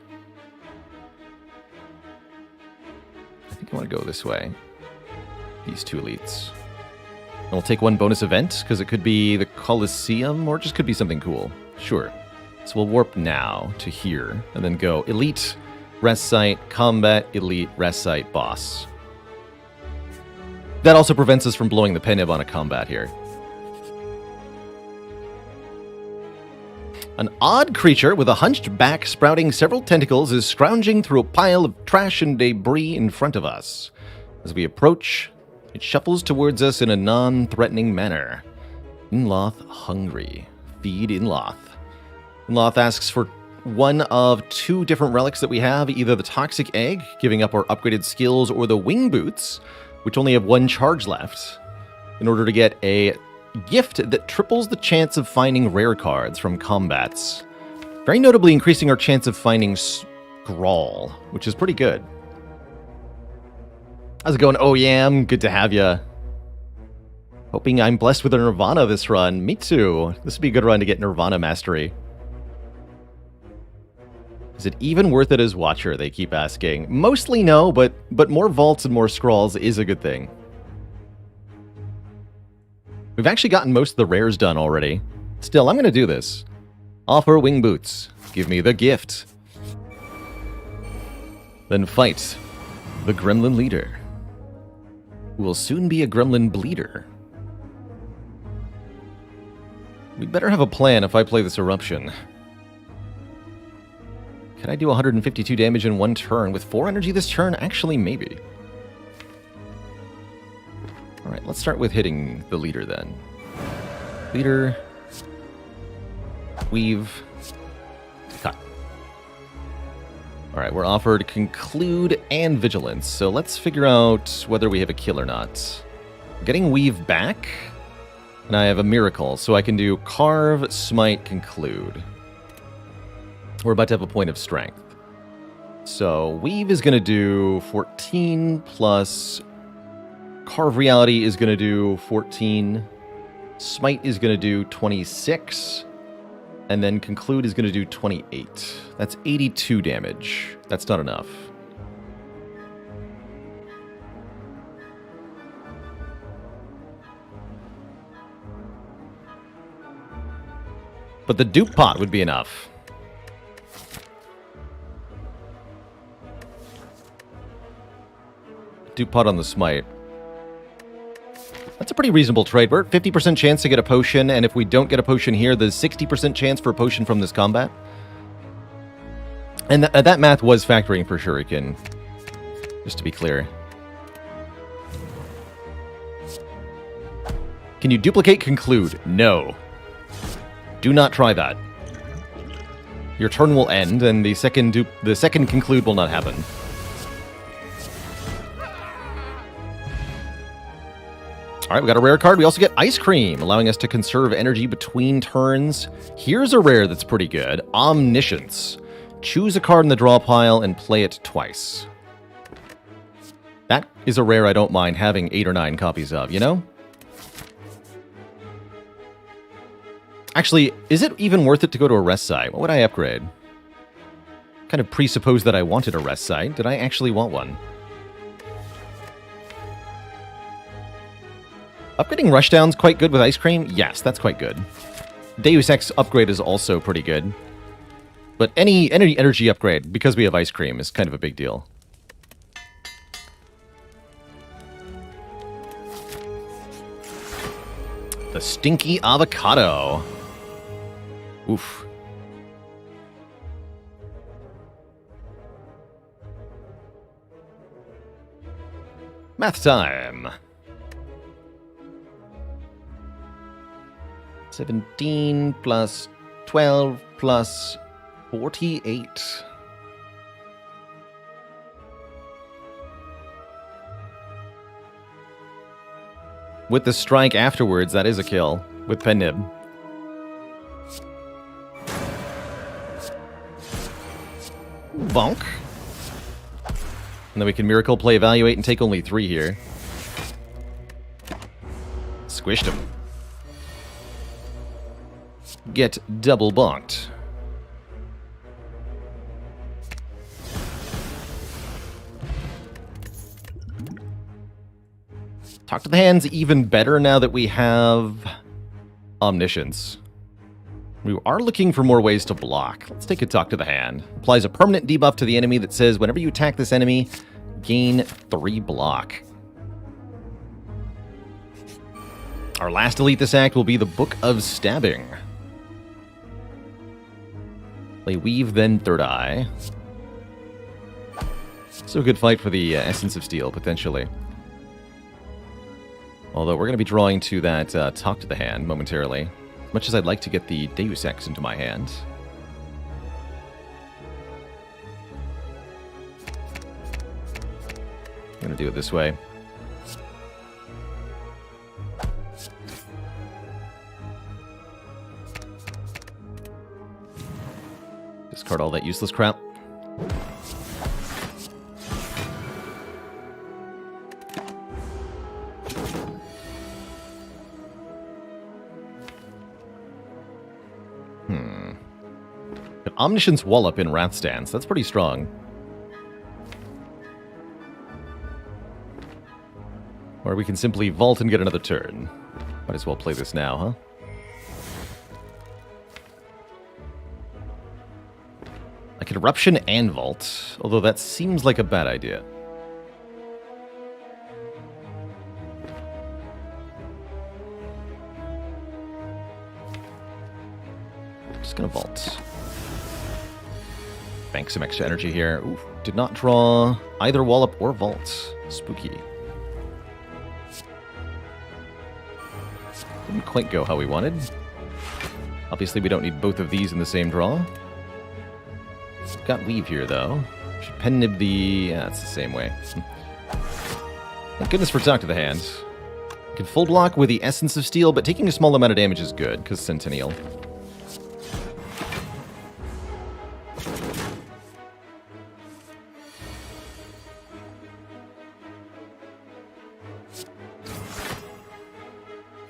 I think I want to go this way. These 2 elites. And we'll take 1 bonus event, because it could be the Colosseum, or it just could be something cool. Sure. So we'll warp now to here, and then go Elite, Rest Site, Combat, Elite, Rest Site, Boss. That also prevents us from blowing the Pen Nib on a combat here. An odd creature with a hunched back sprouting several tentacles is scrounging through a pile of trash and debris in front of us. As we approach, it shuffles towards us in a non-threatening manner. Inloth hungry. Feed Inloth. Inloth asks for 1 of 2 different relics that we have, either the Toxic Egg, giving up our upgraded skills, or the Wing Boots, which only have 1 charge left, in order to get a gift that triples the chance of finding rare cards from combats. Very notably increasing our chance of finding Scrawl, which is pretty good. How's it going, OEM? Good to have ya. Hoping I'm blessed with a Nirvana this run. Me too. This would be a good run to get Nirvana Mastery. Is it even worth it as Watcher, they keep asking. Mostly no, but more vaults and more scrawls is a good thing. We've actually gotten most of the rares done already. Still, I'm going to do this. Offer Wing Boots. Give me the gift. Then fight the Gremlin Leader, who will soon be a Gremlin Bleeder. We'd better have a plan if I play this Eruption. Can I do 152 damage in 1 turn with 4 energy this turn? Actually, maybe. Alright, let's start with hitting the leader then. Leader. Weave. Cut. Alright, we're offered Conclude and Vigilance, so let's figure out whether we have a kill or not. Getting Weave back, and I have a Miracle, so I can do Carve, Smite, Conclude. We're about to have a point of strength. So Weave is going to do 14 plus Carve Reality is going to do 14. Smite is going to do 26. And then Conclude is going to do 28. That's 82 damage. That's not enough. But the dupe pot would be enough. Dupe pot on the Smite. That's a pretty reasonable trade. We're at 50% chance to get a potion, and if we don't get a potion here, there's 60% chance for a potion from this combat. And that math was factoring for Shuriken, just to be clear. Can you duplicate conclude? No. Do not try that. Your turn will end, and the second conclude will not happen. All right, we got a rare card. We also get Ice Cream, allowing us to conserve energy between turns. Here's a rare that's pretty good. Omniscience. Choose a card in the draw pile and play it twice. That is a rare I don't mind having 8 or 9 copies of, you know? Actually, is it even worth it to go to a rest site? What would I upgrade? Kind of presuppose that I wanted a rest site. Did I actually want one? Upgrading Rushdown's quite good with Ice Cream? Yes, that's quite good. Deus Ex upgrade is also pretty good. But any energy upgrade, because we have Ice Cream, is kind of a big deal. The Stinky Avocado. Oof. Math time. 17 plus 12 plus 48. With the strike afterwards, that is a kill with Pen Nib. Bonk. And then we can Miracle Play Evaluate and take only 3 here. Squished him. Get double bonked. Talk to the Hand's even better now that we have Omniscience. We are looking for more ways to block. Let's take a Talk to the Hand. Applies a permanent debuff to the enemy that says whenever you attack this enemy, gain 3 block. Our last Elite this act will be the Book of Stabbing. Play Weave, then Third Eye. So a good fight for the Essence of Steel, potentially. Although we're going to be drawing to that Talk to the Hand momentarily. As much as I'd like to get the Deus Ex into my hand. I'm going to do it this way. Discard all that useless crap. An Omniscience Wallop in Wrath Stance. That's pretty strong. Or we can simply vault and get another turn. Might as well play this now, huh? I could Eruption and Vault, although that seems like a bad idea. Just gonna Vault. Bank some extra energy here. Ooh, did not draw either Wallop or Vault. Spooky. Didn't quite go how we wanted. Obviously, we don't need both of these in the same draw. Got Weave here, though. Should Pen Nib the... Yeah, it's the same way. Thank goodness for Talk to the Hand. Can full block with the Essence of Steel, but taking a small amount of damage is good, because Centennial.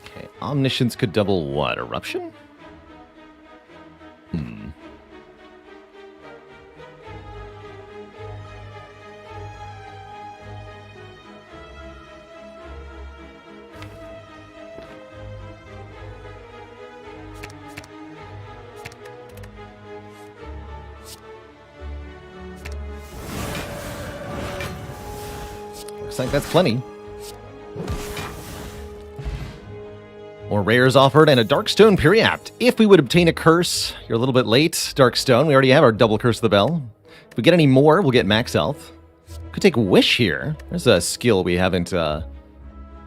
Okay, Omniscience could double what? Eruption? Looks like that's plenty. More rares offered and a Darkstone Periapt. If we would obtain a curse, you're a little bit late, Darkstone. We already have our double Curse of the Bell. If we get any more, we'll get max health. Could take Wish here. There's a skill we haven't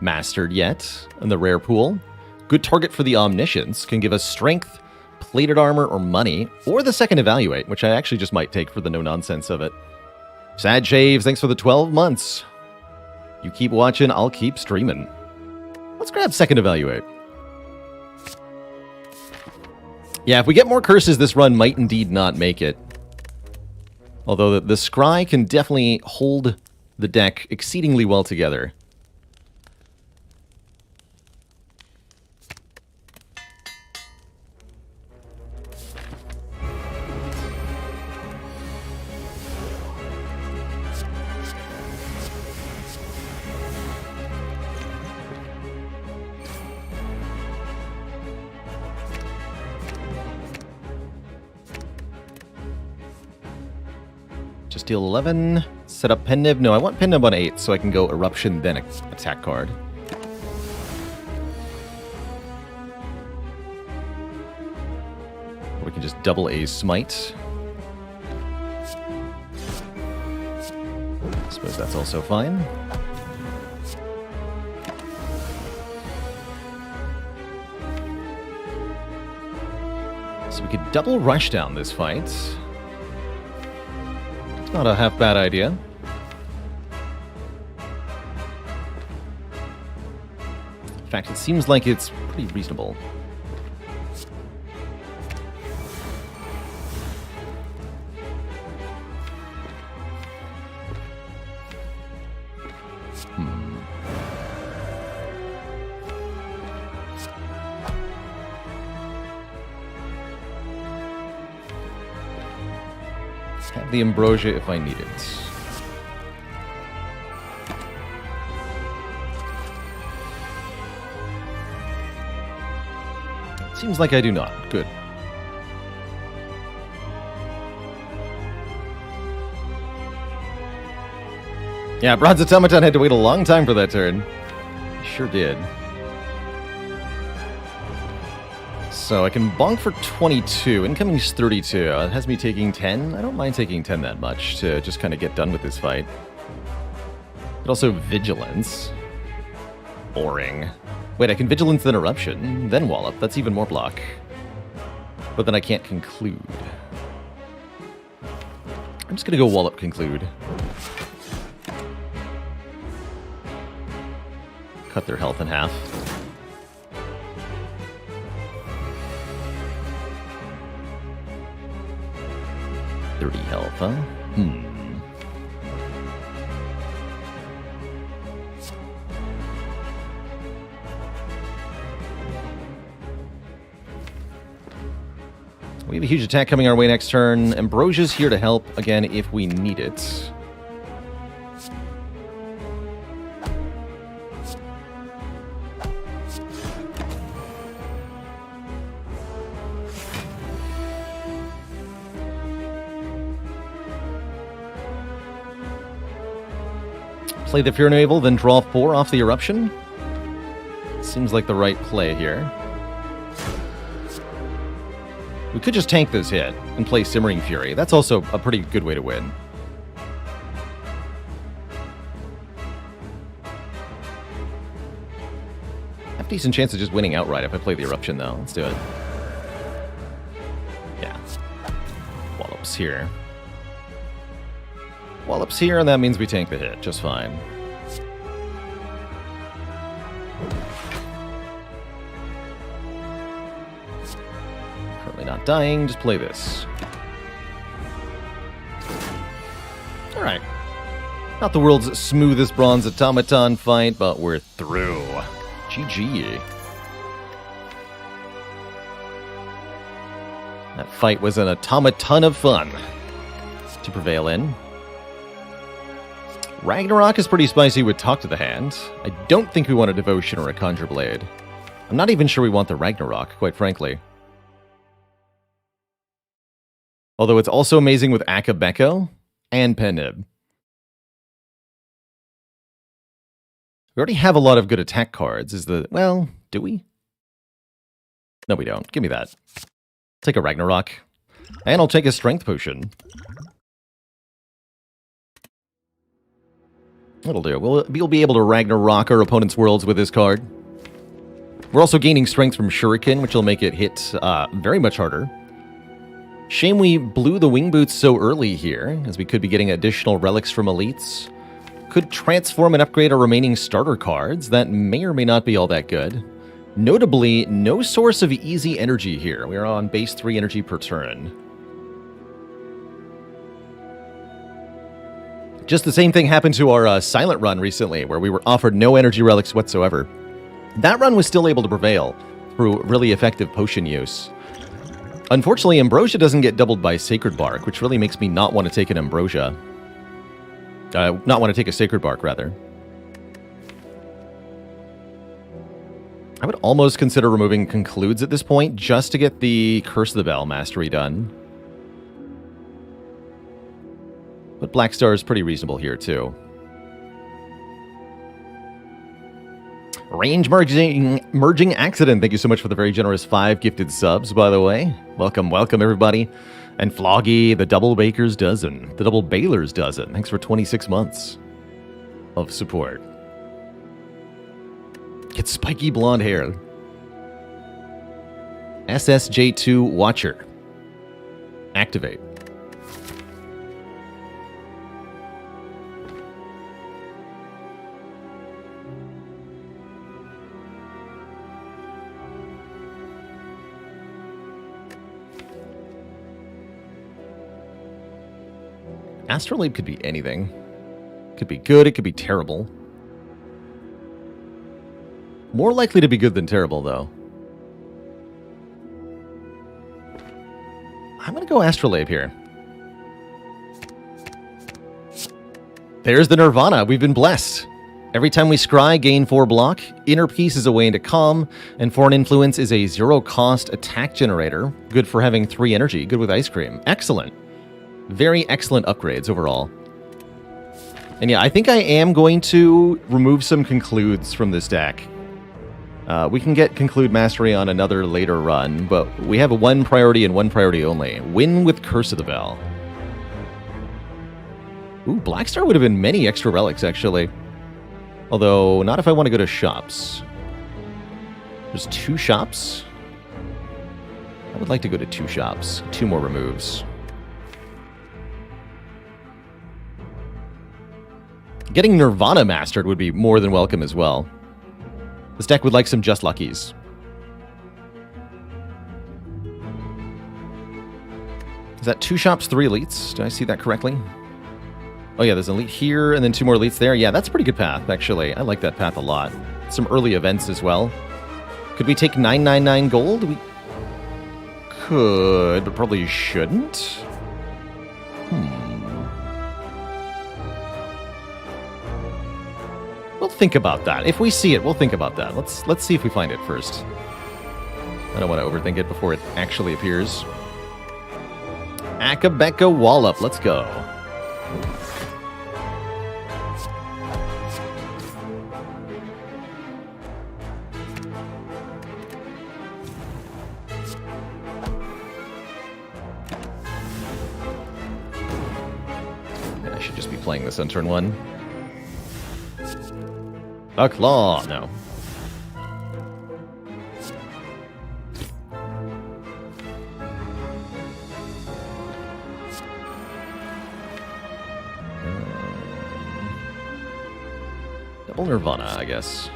mastered yet in the rare pool. Good target for the Omniscience. Can give us strength, plated armor, or money. Or the second Evaluate, which I actually just might take for the no-nonsense of it. Sad Shaves, thanks for the 12 months. You keep watching, I'll keep streaming. Let's grab second Evaluate. Yeah, if we get more curses, this run might indeed not make it. Although the Scry can definitely hold the deck exceedingly well together. Just deal 11. Set up Pen-Nib. No, I want Pen-Nib on 8 so I can go Eruption, then attack card. Or we can just double a Smite. I suppose that's also fine. So we could double rush down this fight. Not a half bad idea. In fact, it seems like it's pretty reasonable. Have the Ambrosia if I need it. Seems like I do not. Good. Yeah, Bronze Automaton had to wait a long time for that turn. Sure did. So I can bonk for 22. Incoming's 32. It has me taking 10. I don't mind taking 10 that much to just kind of get done with this fight. But also Vigilance. Boring. Wait, I can Vigilance then Eruption, then Wallop. That's even more block. But then I can't conclude. I'm just going to go Wallop conclude. Cut their health in half. 30 health, huh? We have a huge attack coming our way next turn. Ambrosia's here to help, again, if we need it. Play the Fear Naval, then draw 4 off the Eruption. Seems like the right play here. We could just tank this hit and play Simmering Fury. That's also a pretty good way to win. I have a decent chance of just winning outright if I play the Eruption, though. Let's do it. Yeah. Wallop's here. Wallop's here, and that means we tank the hit just fine. Currently not dying, just play this. Alright. Not the world's smoothest Bronze Automaton fight, but we're through. GG. That fight was an automaton of fun to prevail in. Ragnarok is pretty spicy with Talk to the Hand. I don't think we want a Devotion or a Conjure Blade. I'm not even sure we want the Ragnarok, quite frankly. Although it's also amazing with Akabeko and Pen-Nib. We already have a lot of good attack cards. Well, do we? No, we don't. Give me that. Take a Ragnarok. And I'll take a Strength Potion. That'll do. We'll be able to Ragnarok our opponent's worlds with this card. We're also gaining strength from Shuriken, which will make it hit very much harder. Shame we blew the Wing Boots so early here, as we could be getting additional relics from elites. Could transform and upgrade our remaining starter cards. That may or may not be all that good. Notably, no source of easy energy here. We are on base 3 energy per turn. Just the same thing happened to our Silent run recently, where we were offered no energy relics whatsoever. That run was still able to prevail through really effective potion use. Unfortunately, Ambrosia doesn't get doubled by Sacred Bark, which really makes me not want to take an Ambrosia. Not want to take a Sacred Bark, rather. I would almost consider removing Concludes at this point, just to get the Curse of the Bell mastery done. But Black Star is pretty reasonable here, too. Range Merging Accident, thank you so much for the very generous 5 gifted subs, by the way. Welcome, welcome, everybody. And Floggy, the Double Baker's Dozen. The Double Baler's Dozen. Thanks for 26 months of support. Get spiky blonde hair. SSJ2 Watcher. Activate. Astrolabe could be anything. It could be good, it could be terrible. More likely to be good than terrible, though. I'm going to go Astrolabe here. There's the Nirvana. We've been blessed. Every time we scry, gain 4 block. Inner Peace is a way into calm. And Foreign Influence is a 0-cost attack generator. Good for having 3 energy. Good with Ice Cream. Excellent. Very excellent upgrades overall. And yeah, I think I am going to remove some Concludes from this deck. We can get Conclude Mastery on another later run, but we have a 1 priority and 1 priority only. Win with Curse of the Bell. Ooh, Blackstar would have been many extra relics, actually. Although, not if I want to go to shops. There's 2 shops? I would like to go to 2 shops. 2 more removes. Getting Nirvana mastered would be more than welcome as well. This deck would like some Just Luckies. Is that 2 shops, 3 elites? Did I see that correctly? Oh yeah, there's an elite here, and then 2 more elites there. Yeah, that's a pretty good path, actually. I like that path a lot. Some early events as well. Could we take 999 gold? We could, but probably shouldn't. We'll think about that. If we see it, we'll think about that. Let's see if we find it first. I don't want to overthink it before it actually appears. Akabeka Wallop. Let's go. I should just be playing this on turn 1. A claw, no. Double Nirvana, I guess.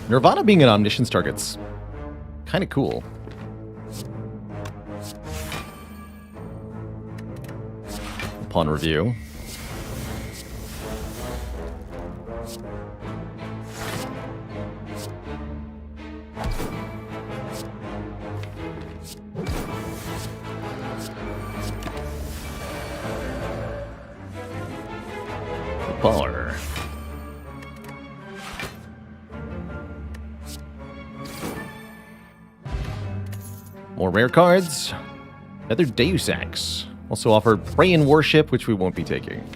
Nirvana being an omniscience target's kind of cool. Upon review. The baller. More rare cards. Another Deus Ex. Also offered Prey and Worship, which we won't be taking.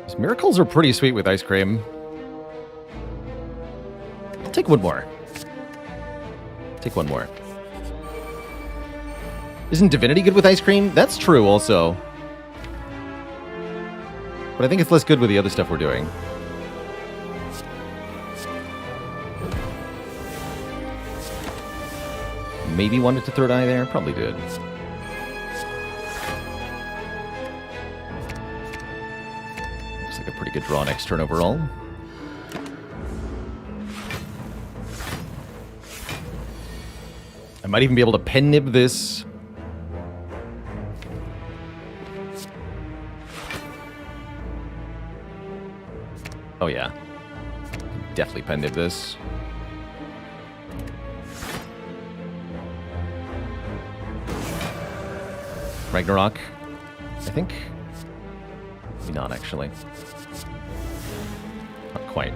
These miracles are pretty sweet with ice cream. I'll take one more. Take one more. Isn't Divinity good with ice cream? That's true also. But I think it's less good with the other stuff we're doing. Maybe wanted to third eye there. Probably did. Looks like a pretty good draw next turn overall. I might even be able to pen nib this. Oh yeah. Definitely pen nib this. Ragnarok, I think. Maybe not, actually. Not quite.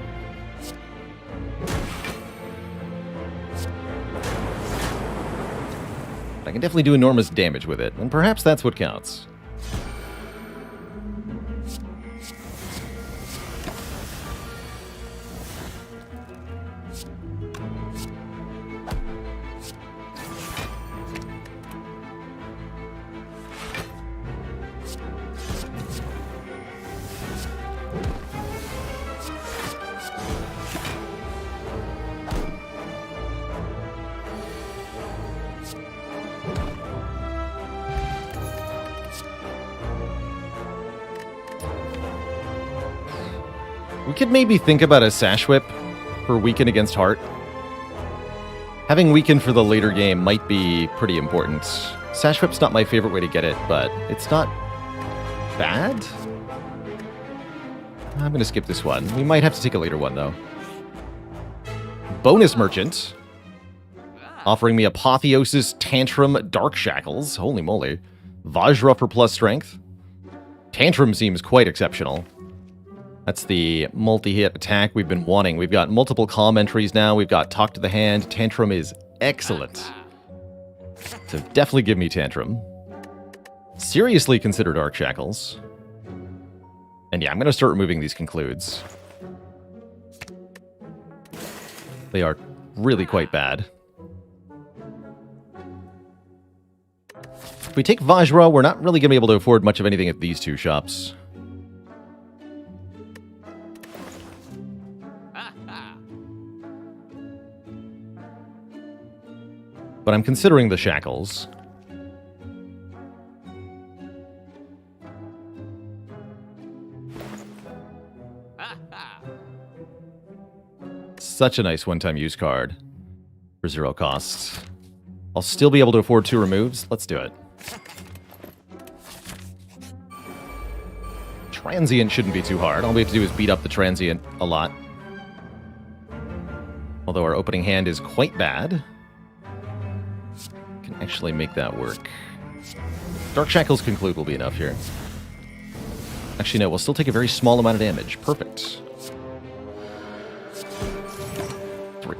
I can definitely do enormous damage with it, and perhaps that's what counts. We could maybe think about a Sash Whip for Weaken against Heart. Having Weaken for the later game might be pretty important. Sash Whip's not my favorite way to get it, but it's not bad. I'm going to skip this one. We might have to take a later one, though. Bonus Merchant. Offering me Apotheosis, Tantrum, Dark Shackles. Holy moly. Vajra for plus strength. Tantrum seems quite exceptional. That's the multi-hit attack we've been wanting. We've got multiple calm entries now. We've got Talk to the Hand. Tantrum is excellent. So definitely give me Tantrum. Seriously consider Dark Shackles. And yeah, I'm going to start removing these concludes. They are really quite bad. If we take Vajra, we're not really going to be able to afford much of anything at these two shops. But I'm considering the Shackles. Such a nice one-time use card for 0 costs. I'll still be able to afford 2 removes. Let's do it. Transient shouldn't be too hard. All we have to do is beat up the Transient a lot. Although our opening hand is quite bad. Can actually make that work. Dark Shackles Conclude will be enough here. Actually, no, we'll still take a very small amount of damage. Perfect. 3.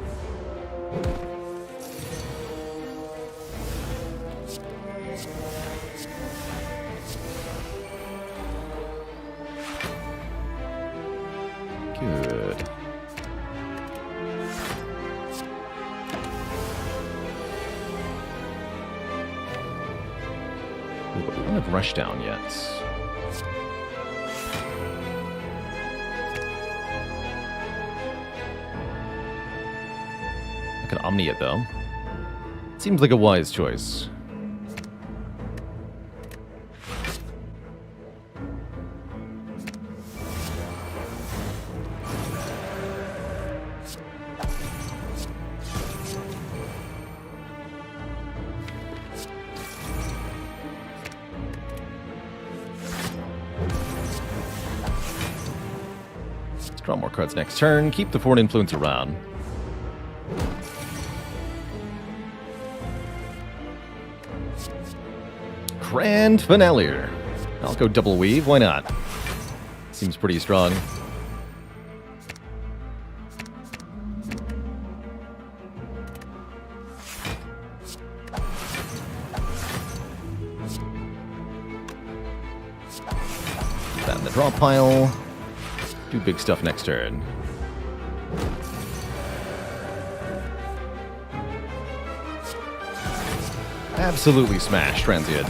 Good. Ooh, but we don't have Rushdown yet. I can Omni it, though. Seems like a wise choice. Draw more cards next turn. Keep the Foreign Influence around. Grand Finale. I'll go Double Weave. Why not? Seems pretty strong. the draw pile. Do big stuff next turn. Absolutely smash, Transient.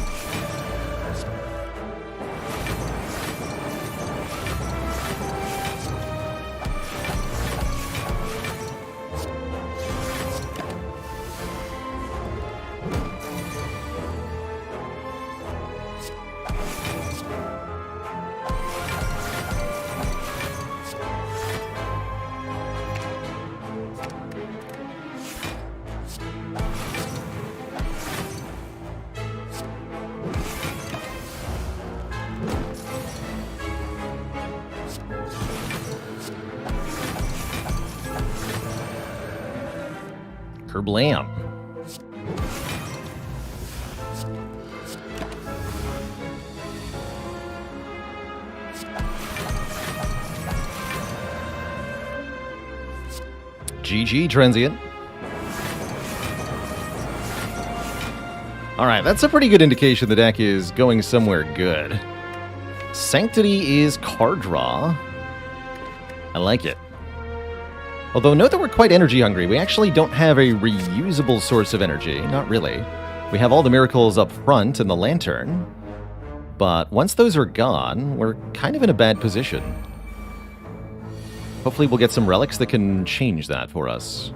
Kerblam. GG, Transient. Alright, that's a pretty good indication the deck is going somewhere good. Sanctity is card draw. I like it. Although note that we're quite energy hungry. We actually don't have a reusable source of energy. Not really. We have all the miracles up front and the lantern. But once those are gone, we're kind of in a bad position. Hopefully we'll get some relics that can change that for us.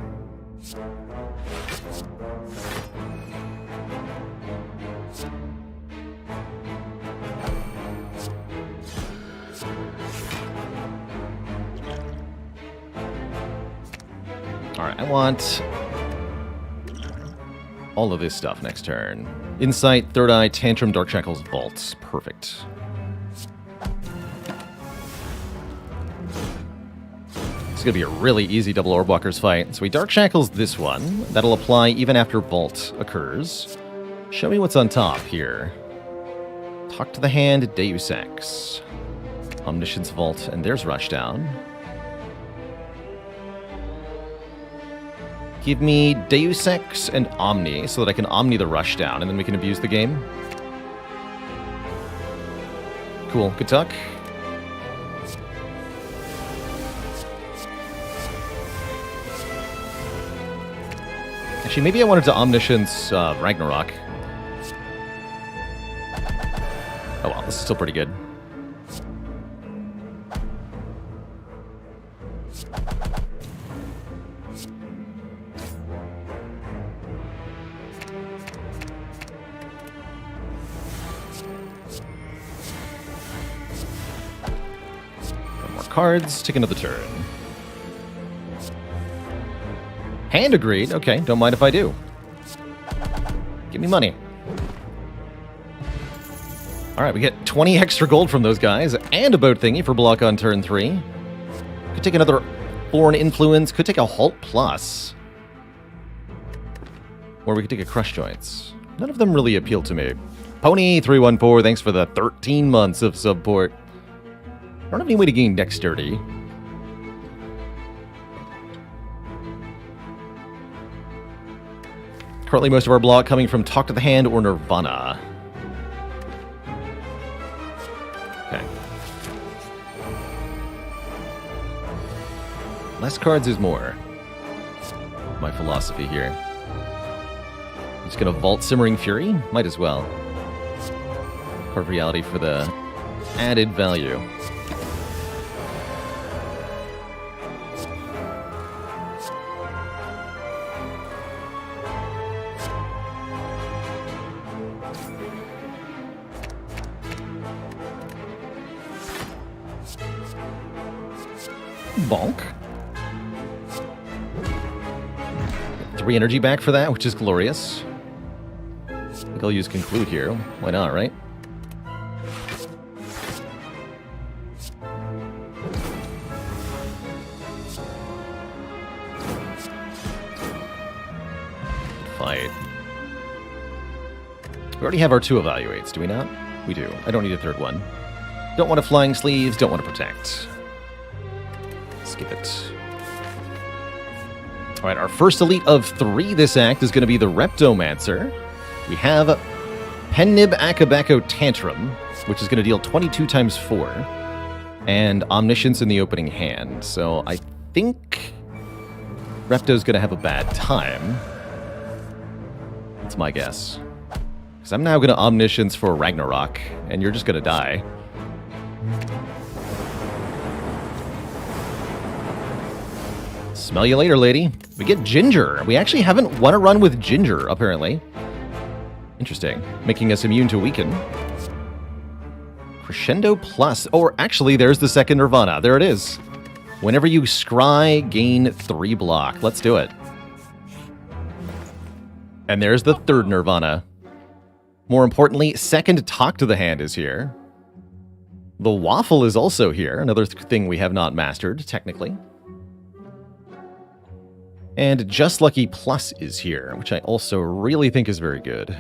Alright, I want all of this stuff next turn. Insight, Third Eye, Tantrum, Dark Shackles, Vault. Perfect. It's going to be a really easy double Orbwalkers fight. So we Dark Shackles this one. That'll apply even after Vault occurs. Show me what's on top here. Talk to the hand, Deus Ex. Omniscience, Vault, and there's Rushdown. Give me Deus Ex and Omni so that I can Omni the Rushdown, and then we can abuse the game. Cool. Good talk. Actually, maybe I wanted to Omniscience Ragnarok. Oh well, this is still pretty good. Cards, take another turn. Hand agreed. Okay, don't mind if I do. Give me money. Alright, we get 20 extra gold from those guys, and a boat thingy for block on turn 3. Could take another Foreign Influence, could take a Halt Plus. Or we could take a Crush Joints. None of them really appeal to me. Pony314, thanks for the 13 months of support. I don't have any way to gain dexterity. Currently, most of our block coming from Talk to the Hand or Nirvana. Okay. Less cards is more. My philosophy here. I'm just gonna Vault Simmering Fury? Might as well. Card Reality for the added value. Bonk. 3 energy back for that, which is glorious. I think I'll use Conclude here. Why not, right? Fight. We already have our 2 evaluates, do we not? We do. I don't need a 3rd one. Don't want a Flying Sleeves, don't want to Protect. Skip it. Alright, our first elite of 3 this act is going to be the Reptomancer. We have Pennib Akabako Tantrum, which is going to deal 22 times 4. and Omniscience in the opening hand. So I think Repto's going to have a bad time. That's my guess. Because I'm now going to Omniscience for Ragnarok, and you're just going to die. Smell you later, lady. We get Ginger. We actually haven't won a run with Ginger, apparently. Interesting. Making us immune to weaken. Crescendo Plus. Or actually, there's the second Nirvana. There it is. Whenever you scry, gain 3 block. Let's do it. And there's the third Nirvana. More importantly, second Talk to the Hand is here. The Waffle is also here. Another thing we have not mastered, technically. And Just Lucky Plus is here, which I also really think is very good.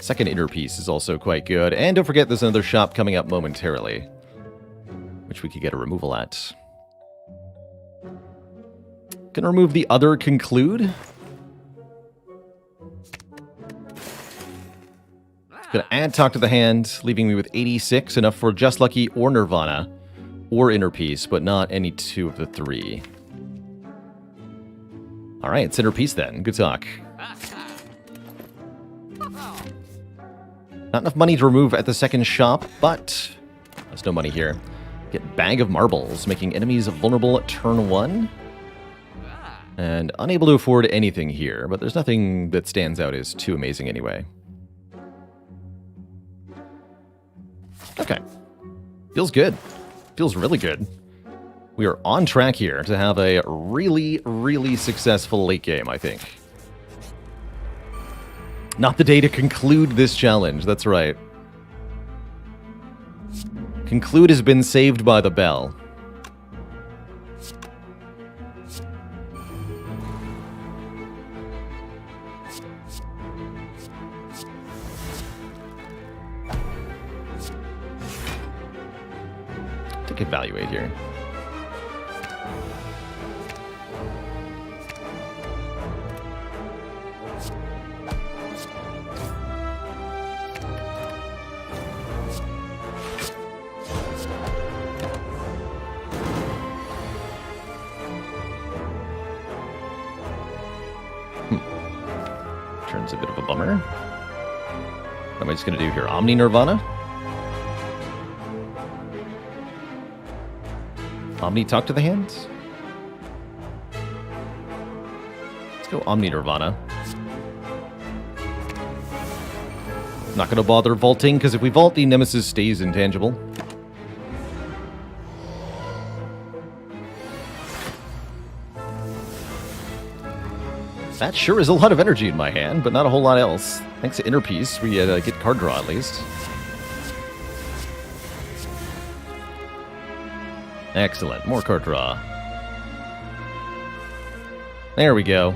Second Inner Piece is also quite good. And don't forget, there's another shop coming up momentarily, which we could get a removal at. Gonna remove the other Conclude. Gonna add Talk to the Hand, leaving me with 86, enough for Just Lucky or Nirvana, or Inner Piece, but not any 2 of the 3. Alright, it's Inner Piece then. Good talk. Not enough money to remove at the second shop, but there's no money here. Get Bag of Marbles, making enemies vulnerable at turn 1. And unable to afford anything here, but there's nothing that stands out as too amazing anyway. Okay. Feels good. Feels really good. We are on track here to have a really, really successful late game, I think. Not the day to conclude this challenge, that's right. Conclude has been saved by the bell. Take Evaluate here. Turn's a bit of a bummer. What am I just going to do here? Omni Nirvana? Omni Talk to the Hands? Let's go Omni Nirvana. Not going to bother vaulting, because if we vault, the Nemesis stays intangible. That sure is a lot of energy in my hand, but not a whole lot else. Thanks to Inner Piece, we get card draw at least. Excellent, more card draw. There we go.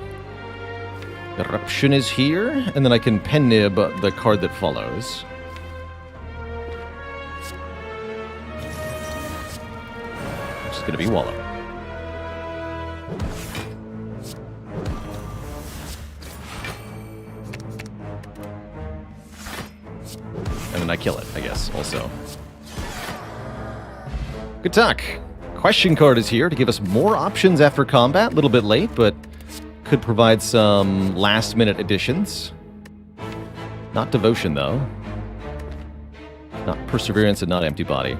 Eruption is here, and then I can pen nib the card that follows. Which is going to be Wallop. And then I kill it, I guess, also. Good talk. Question card is here to give us more options after combat. A little bit late, but could provide some last-minute additions. Not Devotion, though. Not Perseverance and not Empty Body.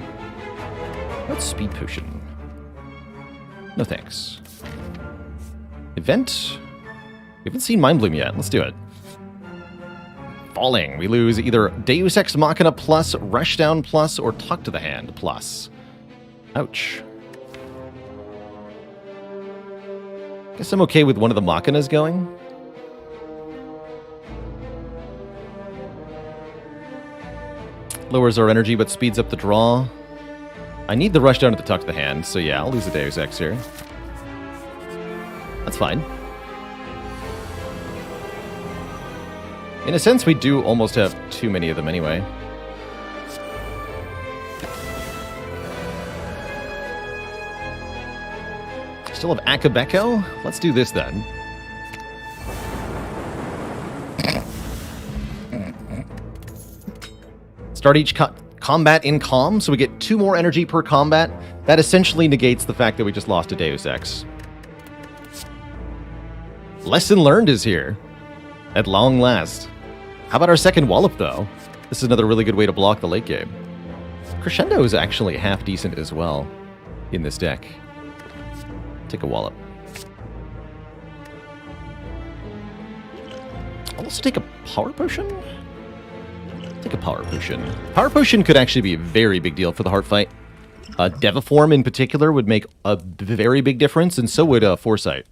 What's Speed Potion? No thanks. Event? We haven't seen Mind Bloom yet. Let's do it. Falling. We lose either Deus Ex Machina plus, Rushdown plus, or Talk to the Hand plus. Ouch. Guess I'm okay with one of the Machinas going. Lowers our energy but speeds up the draw. I need the Rushdown at the Talk to the Hand, so yeah, I'll lose the Deus Ex here. That's fine. In a sense, we do almost have too many of them anyway. Still have Akabeko? Let's do this then. Start each combat in calm, so we get 2 more energy per combat. That essentially negates the fact that we just lost a Deus Ex. Lesson learned is here. At long last. How about our second Wallop, though? This is another really good way to block the late game. Crescendo is actually half decent as well in this deck. Take a Wallop. I'll also take a Power Potion? Take a Power Potion. Power Potion could actually be a very big deal for the Heart Fight. Deviform in particular would make a very big difference, and so would Foresight.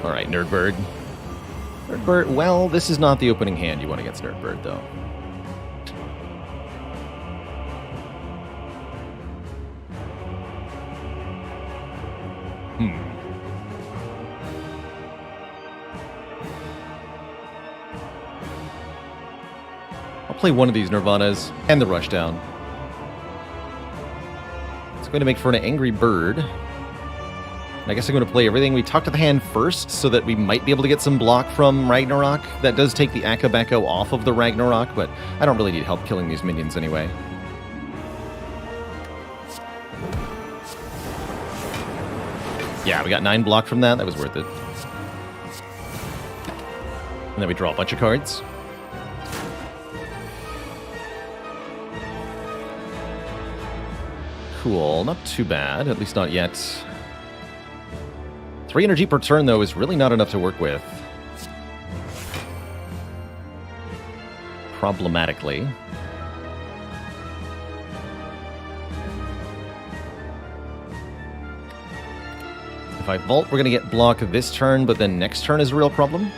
Alright, Nerdbird. Nerdbird, well, this is not the opening hand you want against Nerdbird, though. I'll play one of these Nirvanas and the Rushdown. It's going to make for an angry bird. And I guess I'm going to play everything. We talk to the hand first so that we might be able to get some block from Ragnarok. That does take the Akabeko off of the Ragnarok, but I don't really need help killing these minions anyway. Yeah, we got 9 block from that. That was worth it. And then we draw a bunch of cards. Cool. Not too bad. At least not yet. 3 energy per turn, though, is really not enough to work with. Problematically. If I vault, we're going to get block this turn, but then next turn is a real problem.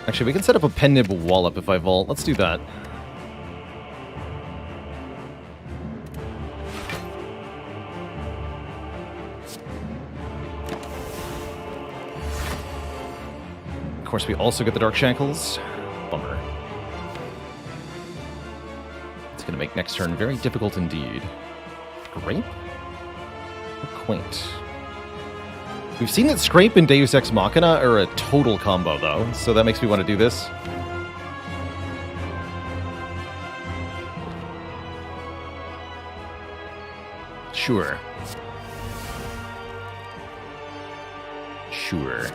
Actually, we can set up a Pen Nib Wallop if I vault. Let's do that. Of course, we also get the Dark Shackles. Bummer. It's going to make next turn very difficult indeed. Grape? Or Quaint? We've seen that Scrape and Deus Ex Machina are a total combo, though, so that makes me want to do this. Sure. Sure.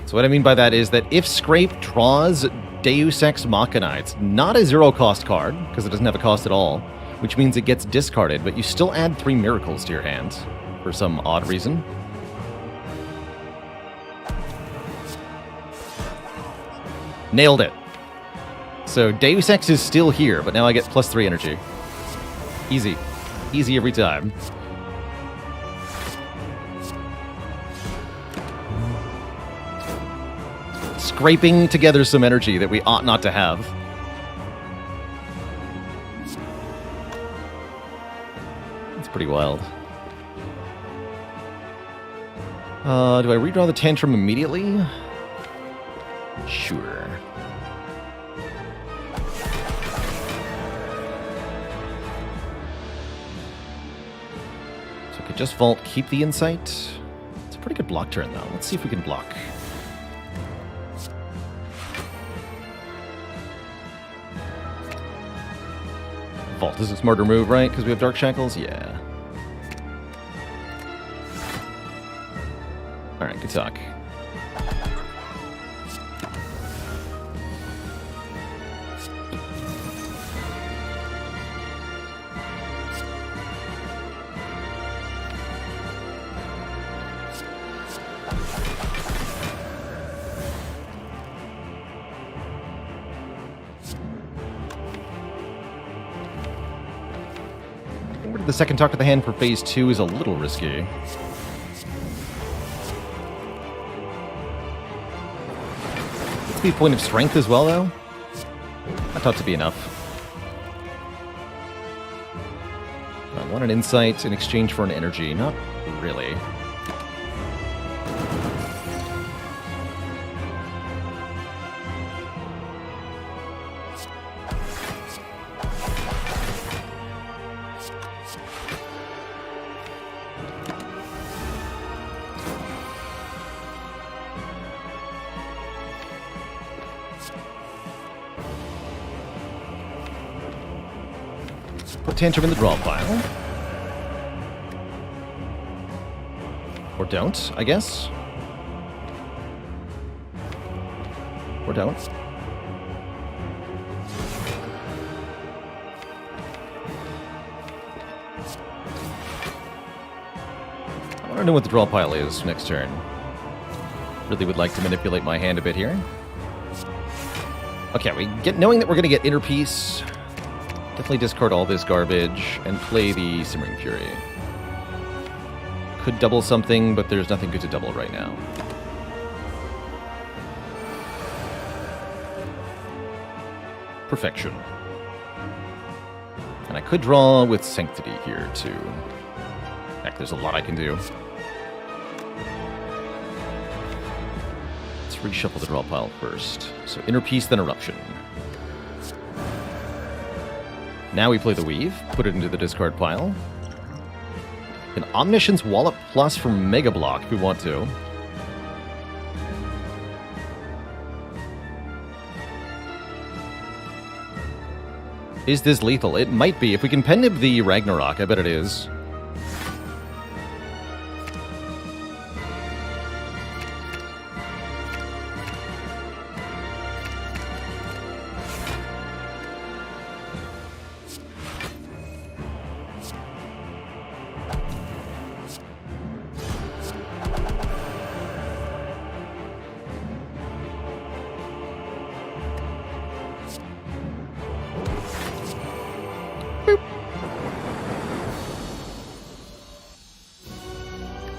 So what I mean by that is that if Scrape draws Deus Ex Machina, it's not a 0-cost card, because it doesn't have a cost at all, which means it gets discarded, but you still add 3 miracles to your hand, for some odd reason. Nailed it. So Deus Ex is still here, but now I get +3 energy. Easy. Easy every time. Scraping together some energy that we ought not to have. It's pretty wild. Do I redraw the Tantrum immediately? Sure. So I could just vault, keep the Insight. It's a pretty good block turn, though. Let's see if we can block. Vault is a smarter move, right? Because we have Dark Shackles? Yeah. Alright, good talk. The second talk to the hand for phase 2 is a little risky. to be a point of strength as well, though. That ought to be enough. I want an insight in exchange for an energy. Not really. Put Tantrum in the draw pile. Or don't, I guess. Or don't. I want to know what the draw pile is next turn. Really would like to manipulate my hand a bit here. Okay, knowing that we're going to get Inner Peace, definitely discard all this garbage and play the Simmering Fury. Could double something, but there's nothing good to double right now. Perfection. And I could draw with Sanctity here, too. Heck, there's a lot I can do. Let's reshuffle the draw pile first. So Inner Peace, then Eruption. Now we play the Weave, put it into the discard pile. An Omniscience Wallop Plus from Mega Block if we want to. Is this lethal? It might be. If we can Pendib the Ragnarok, I bet it is.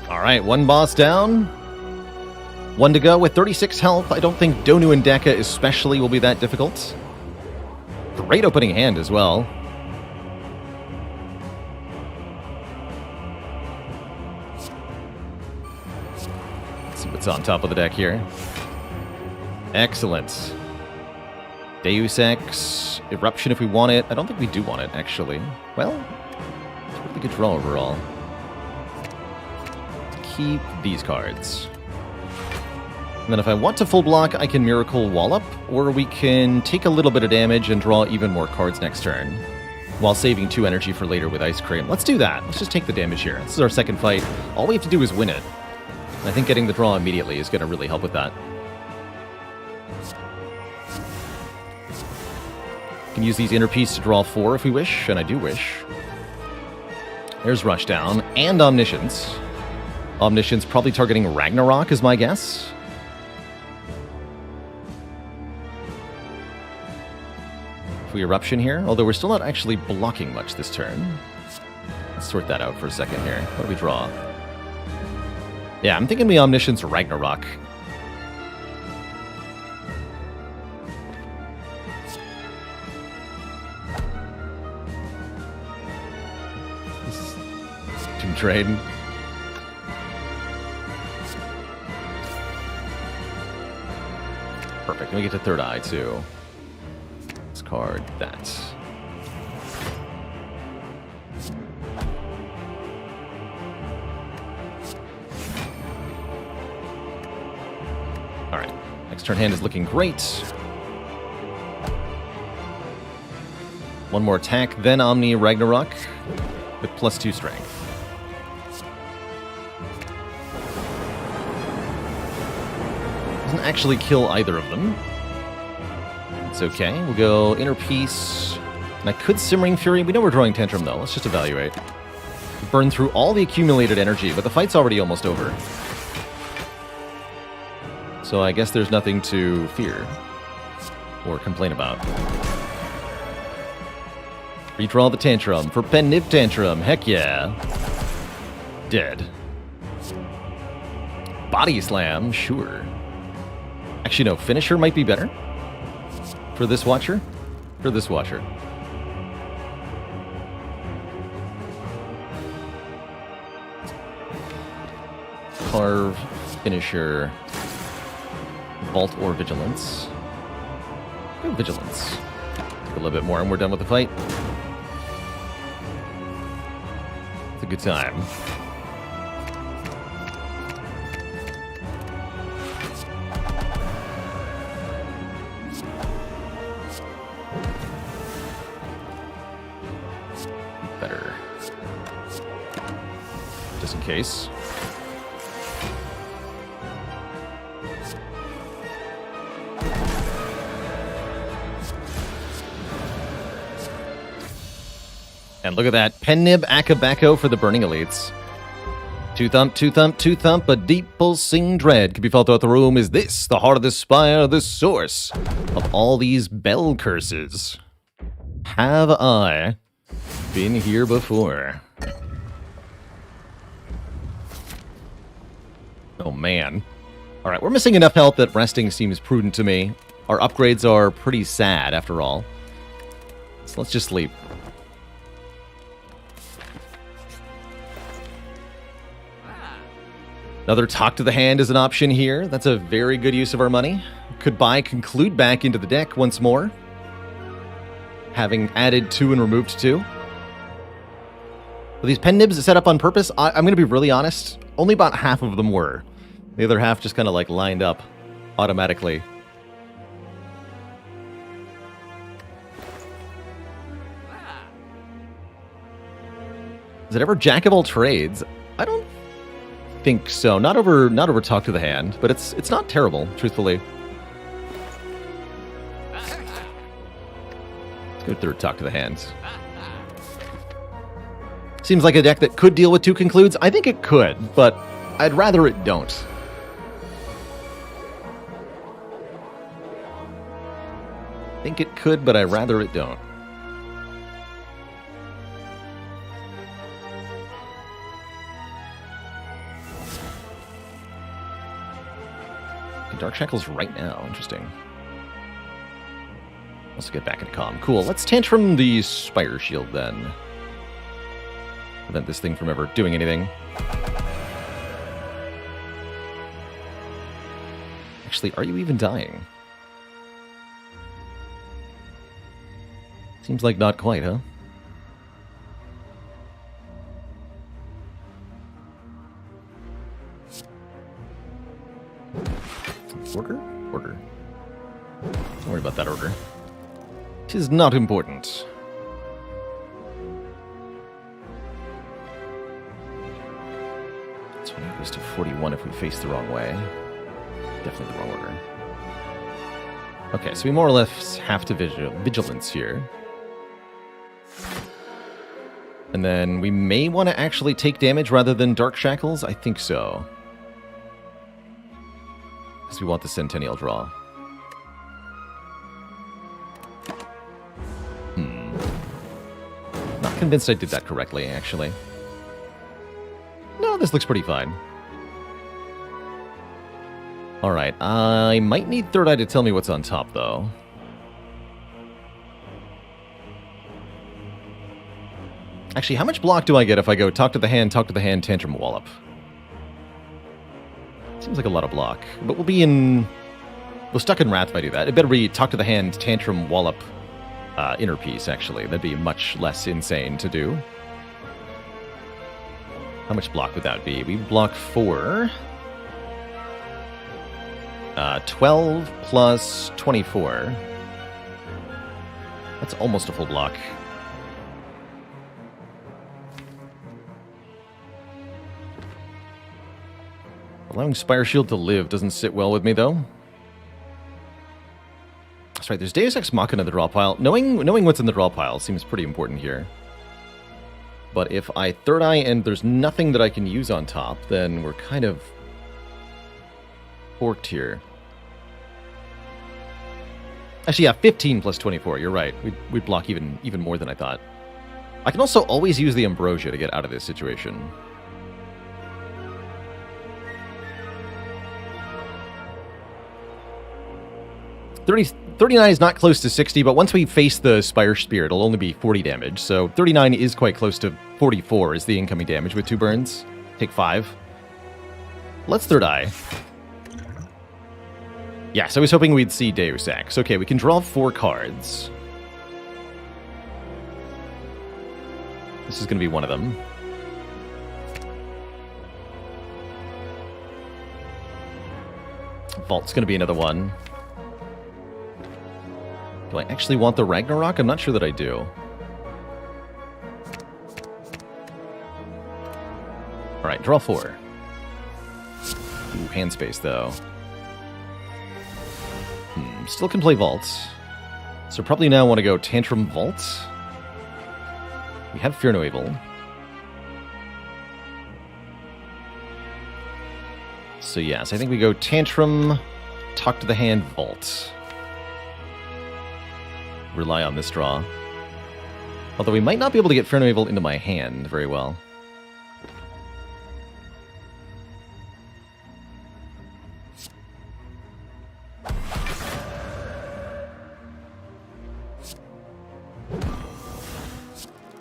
Alright, one boss down. One to go with 36 health. I don't think Donu and Deka especially will be that difficult. Great opening hand as well. Let's see what's on top of the deck here. Excellent. Deus Ex, Eruption if we want it. I don't think we do want it, actually. Well, it's a really good draw overall. Keep these cards. And then if I want to full block, I can Miracle Wallop, or we can take a little bit of damage and draw even more cards next turn, while saving 2 energy for later with Ice Cream. Let's do that. Let's just take the damage here. This is our second fight. All we have to do is win it. And I think getting the draw immediately is going to really help with that. We can use these Inner Peace to draw 4 if we wish, and I do wish. There's Rushdown and Omniscience. Omniscience probably targeting Ragnarok is my guess. If we Eruption here, although we're still not actually blocking much this turn. Let's sort that out for a second here. What do we draw? Yeah, I'm thinking the Omniscience Ragnarok. Team trade. Perfect. And we get to Third Eye, too. Discard that. Alright. Next turn hand is looking great. One more attack, then Omni Ragnarok with +2 strength. Doesn't actually kill either of them. It's okay. We'll go Inner Peace. And I could Simmering Fury. We know we're drawing Tantrum, though. Let's just evaluate. Burn through all the accumulated energy, but the fight's already almost over. So I guess there's nothing to fear or complain about. Redraw the Tantrum for Pendib Tantrum. Heck yeah. Dead. Body Slam, sure. Actually, no, finisher might be better for this watcher. For this watcher. Carve, finisher, vault or vigilance. Go vigilance. A little bit more and we're done with the fight. It's a good time. Better. Just in case. And look at that. Pennib Akabako for the Burning Elites. Two thump, two thump, two thump, a deep pulsing dread can be felt throughout the room. Is this the heart of the spire, the source of all these bell curses? Have I been here before? Oh, man. All right, we're missing enough health that resting seems prudent to me. Our upgrades are pretty sad, after all. So let's just sleep. Another Talk to the Hand is an option here. That's a very good use of our money. Could buy Conclude back into the deck once more, having added 2 and removed 2. Are these pen nibs set up on purpose? I'm going to be really honest. Only about half of them were. The other half just kind of like lined up automatically. Is it ever Jack of all trades? I don't think so. Not over Talk to the Hand, but it's not terrible, truthfully. Let's go through Talk to the Hand. Seems like a deck that could deal with 2 concludes. I think it could, but I'd rather it don't. I think it could, but I'd rather it don't. Dark Shackles right now. Interesting. Let's get back into calm. Cool. Let's Tantrum the Spire Shield then. Prevent this thing from ever doing anything. Actually, are you even dying? Seems like not quite, huh? Order? Order. Don't worry about that order. Tis not important. So it goes to 41 if we face the wrong way. Definitely the wrong order. Okay, so we more or less have to vigilance here. And then we may want to actually take damage rather than Dark Shackles. I think so. Because we want the Centennial draw. Not convinced I did that correctly, actually. No, this looks pretty fine. Alright, I might need Third Eye to tell me what's on top, though. Actually, how much block do I get if I go Talk to the Hand, Tantrum, Wallop? Seems like a lot of block. But we'll stuck in Wrath if I do that. It better be Talk to the Hand, Tantrum, Wallop, Inner Peace, actually. That'd be much less insane to do. How much block would that be? We block 4. 12 plus 24. That's almost a full block. Allowing Spire Shield to live doesn't sit well with me, though. That's right, there's Deus Ex Machina in the draw pile. Knowing what's in the draw pile seems pretty important here. But if I Third Eye and there's nothing that I can use on top, then we're kind of forked here. Actually, yeah, 15 plus 24, you're right. We'd block even more than I thought. I can also always use the Ambrosia to get out of this situation. 39 is not close to 60, but once we face the Spire Spear, it'll only be 40 damage. So 39 is quite close to 44 is the incoming damage with 2 burns. Take 5. Let's third eye. Yes, I was hoping we'd see Deus Ex. Okay, we can draw 4 cards. This is going to be one of them. Vault's going to be another one. Do I actually want the Ragnarok? I'm not sure that I do. Alright, draw 4. Ooh, hand space, though. Still can play Vault. So probably now want to go Tantrum Vault. We have Fear No Evil. So yes, I think we go Tantrum, Talk to the Hand, Vault. Rely on this draw. Although we might not be able to get Fear No Evil into my hand very well.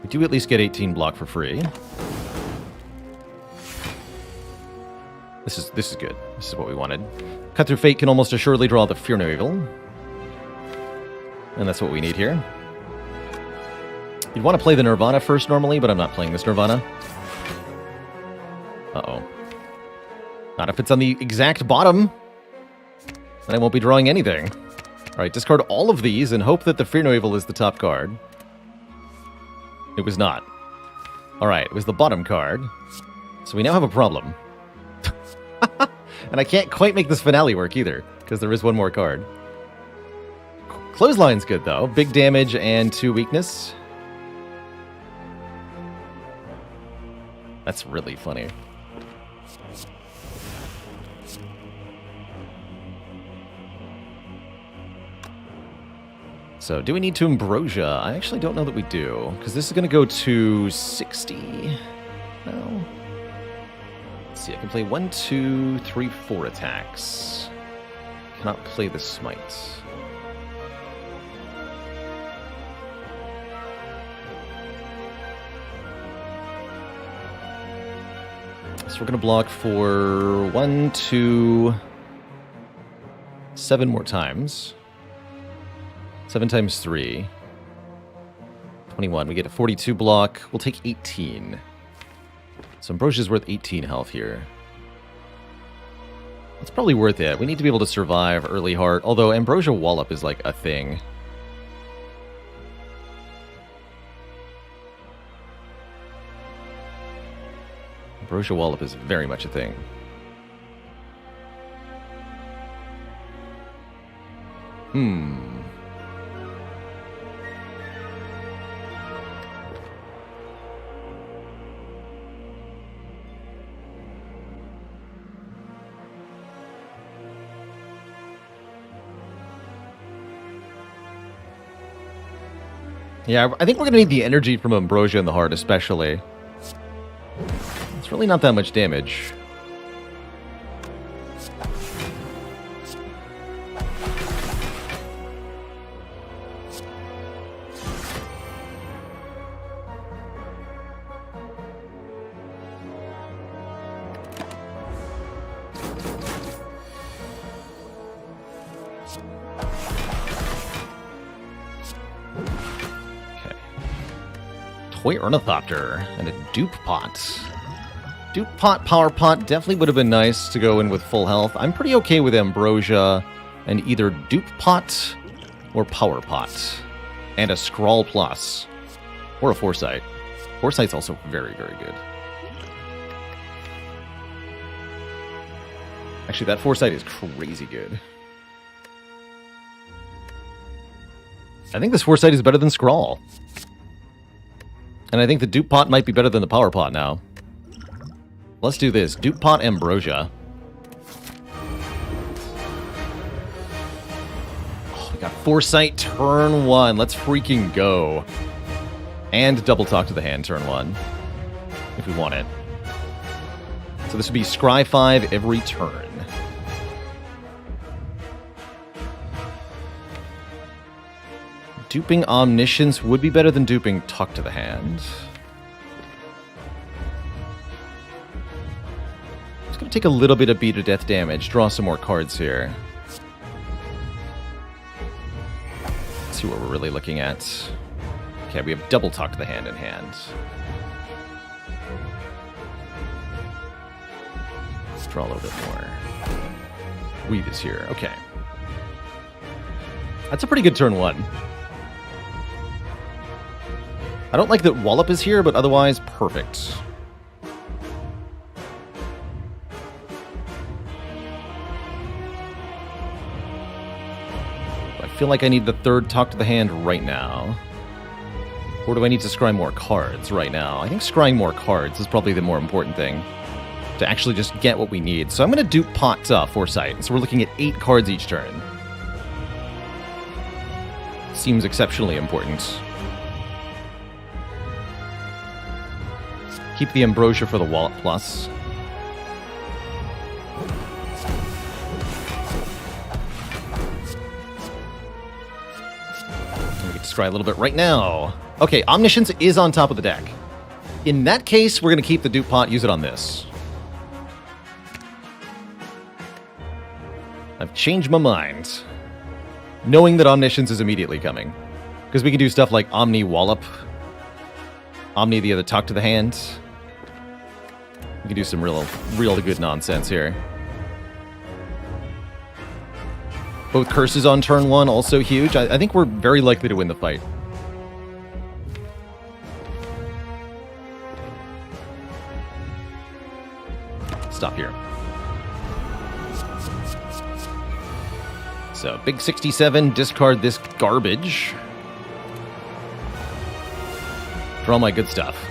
We do at least get 18 block for free. This is good. This is what we wanted. Cut Through Fate can almost assuredly draw the Fear No Evil. And that's what we need here. You'd want to play the Nirvana first normally, but I'm not playing this Nirvana. Uh-oh. Not if it's on the exact bottom. Then I won't be drawing anything. Alright, discard all of these and hope that the Fear No Evil is the top card. It was not. Alright, it was the bottom card. So we now have a problem. And I can't quite make this finale work either, because there is one more card. Clothesline's good, though. Big damage and 2 weakness. That's really funny. So, do we need to Ambrosia? I actually don't know that we do, because this is going to go to 60. No. Let's see, I can play 1, 2, 3, 4 attacks. Cannot play the Smite. So we're going to block for 1, 2, 7 more times. 7 times 3. 21. We get a 42 block. We'll take 18. So Ambrosia's worth 18 health here. It's probably worth it. We need to be able to survive early heart, although Ambrosia Wallop is like a thing. Ambrosia Wallop is very much a thing. Yeah, I think we're going to need the energy from Ambrosia in the heart, especially. It's really not that much damage. Toy Ornithopter and a Dupe Pot. Dupe Pot, Power Pot definitely would have been nice to go in with full health. I'm pretty okay with Ambrosia and either Dupe Pot or Power Pot. And a Scrawl Plus. Or a Foresight. Foresight's also very, very good. Actually, that Foresight is crazy good. I think this Foresight is better than Scrawl. And I think the Dupe Pot might be better than the Power Pot now. Let's do this. Dupe Pot Ambrosia. Oh, we got Foresight turn 1. Let's freaking go. And double talk to the hand turn 1. If we want it. So this would be Scry 5 every turn. Duping Omniscience would be better than duping Talk to the Hand. It's going to take a little bit of beat of death damage. Draw some more cards here. Let's see what we're really looking at. Okay, we have double Talk to the Hand in hand. Let's draw a little bit more. Weave is here. Okay. That's a pretty good turn one. I don't like that Wallop is here, but otherwise, perfect. I feel like I need the third Talk to the Hand right now. Or do I need to scry more cards right now? I think scrying more cards is probably the more important thing. To actually just get what we need. So I'm going to dupe Pot Foresight. So we're looking at 8 cards each turn. Seems exceptionally important. Keep the Ambrosia for the Wallop Plus. We can scry a little bit right now. Okay, Omniscience is on top of the deck. In that case, we're going to keep the dupe pot, use it on this. I've changed my mind. Knowing that Omniscience is immediately coming. Because we can do stuff like Omni Wallop. Omni the other Talk to the Hand. We can do some real good nonsense here. Both curses on turn 1, also huge. I think we're very likely to win the fight. Stop here. So, big 67, discard this garbage. Draw my good stuff.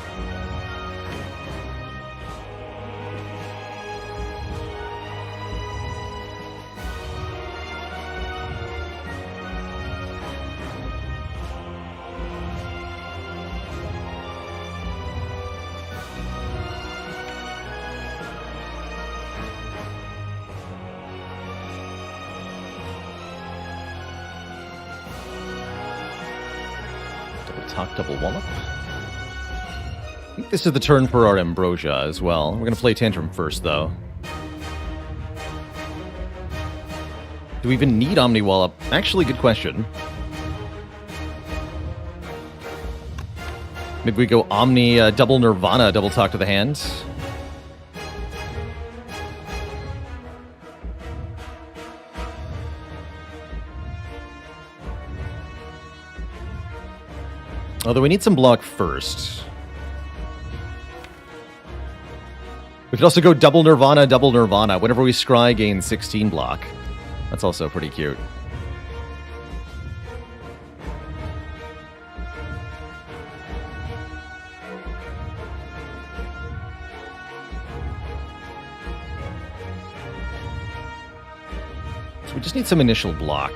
Double Wallop. I think this is the turn for our Ambrosia as well. We're going to play Tantrum first, though. Do we even need Omni Wallop? Actually, good question. Maybe we go Omni, double Nirvana, double Talk to the Hand. Although we need some block first. We could also go double Nirvana, double Nirvana. Whenever we scry, gain 16 block. That's also pretty cute. So we just need some initial block.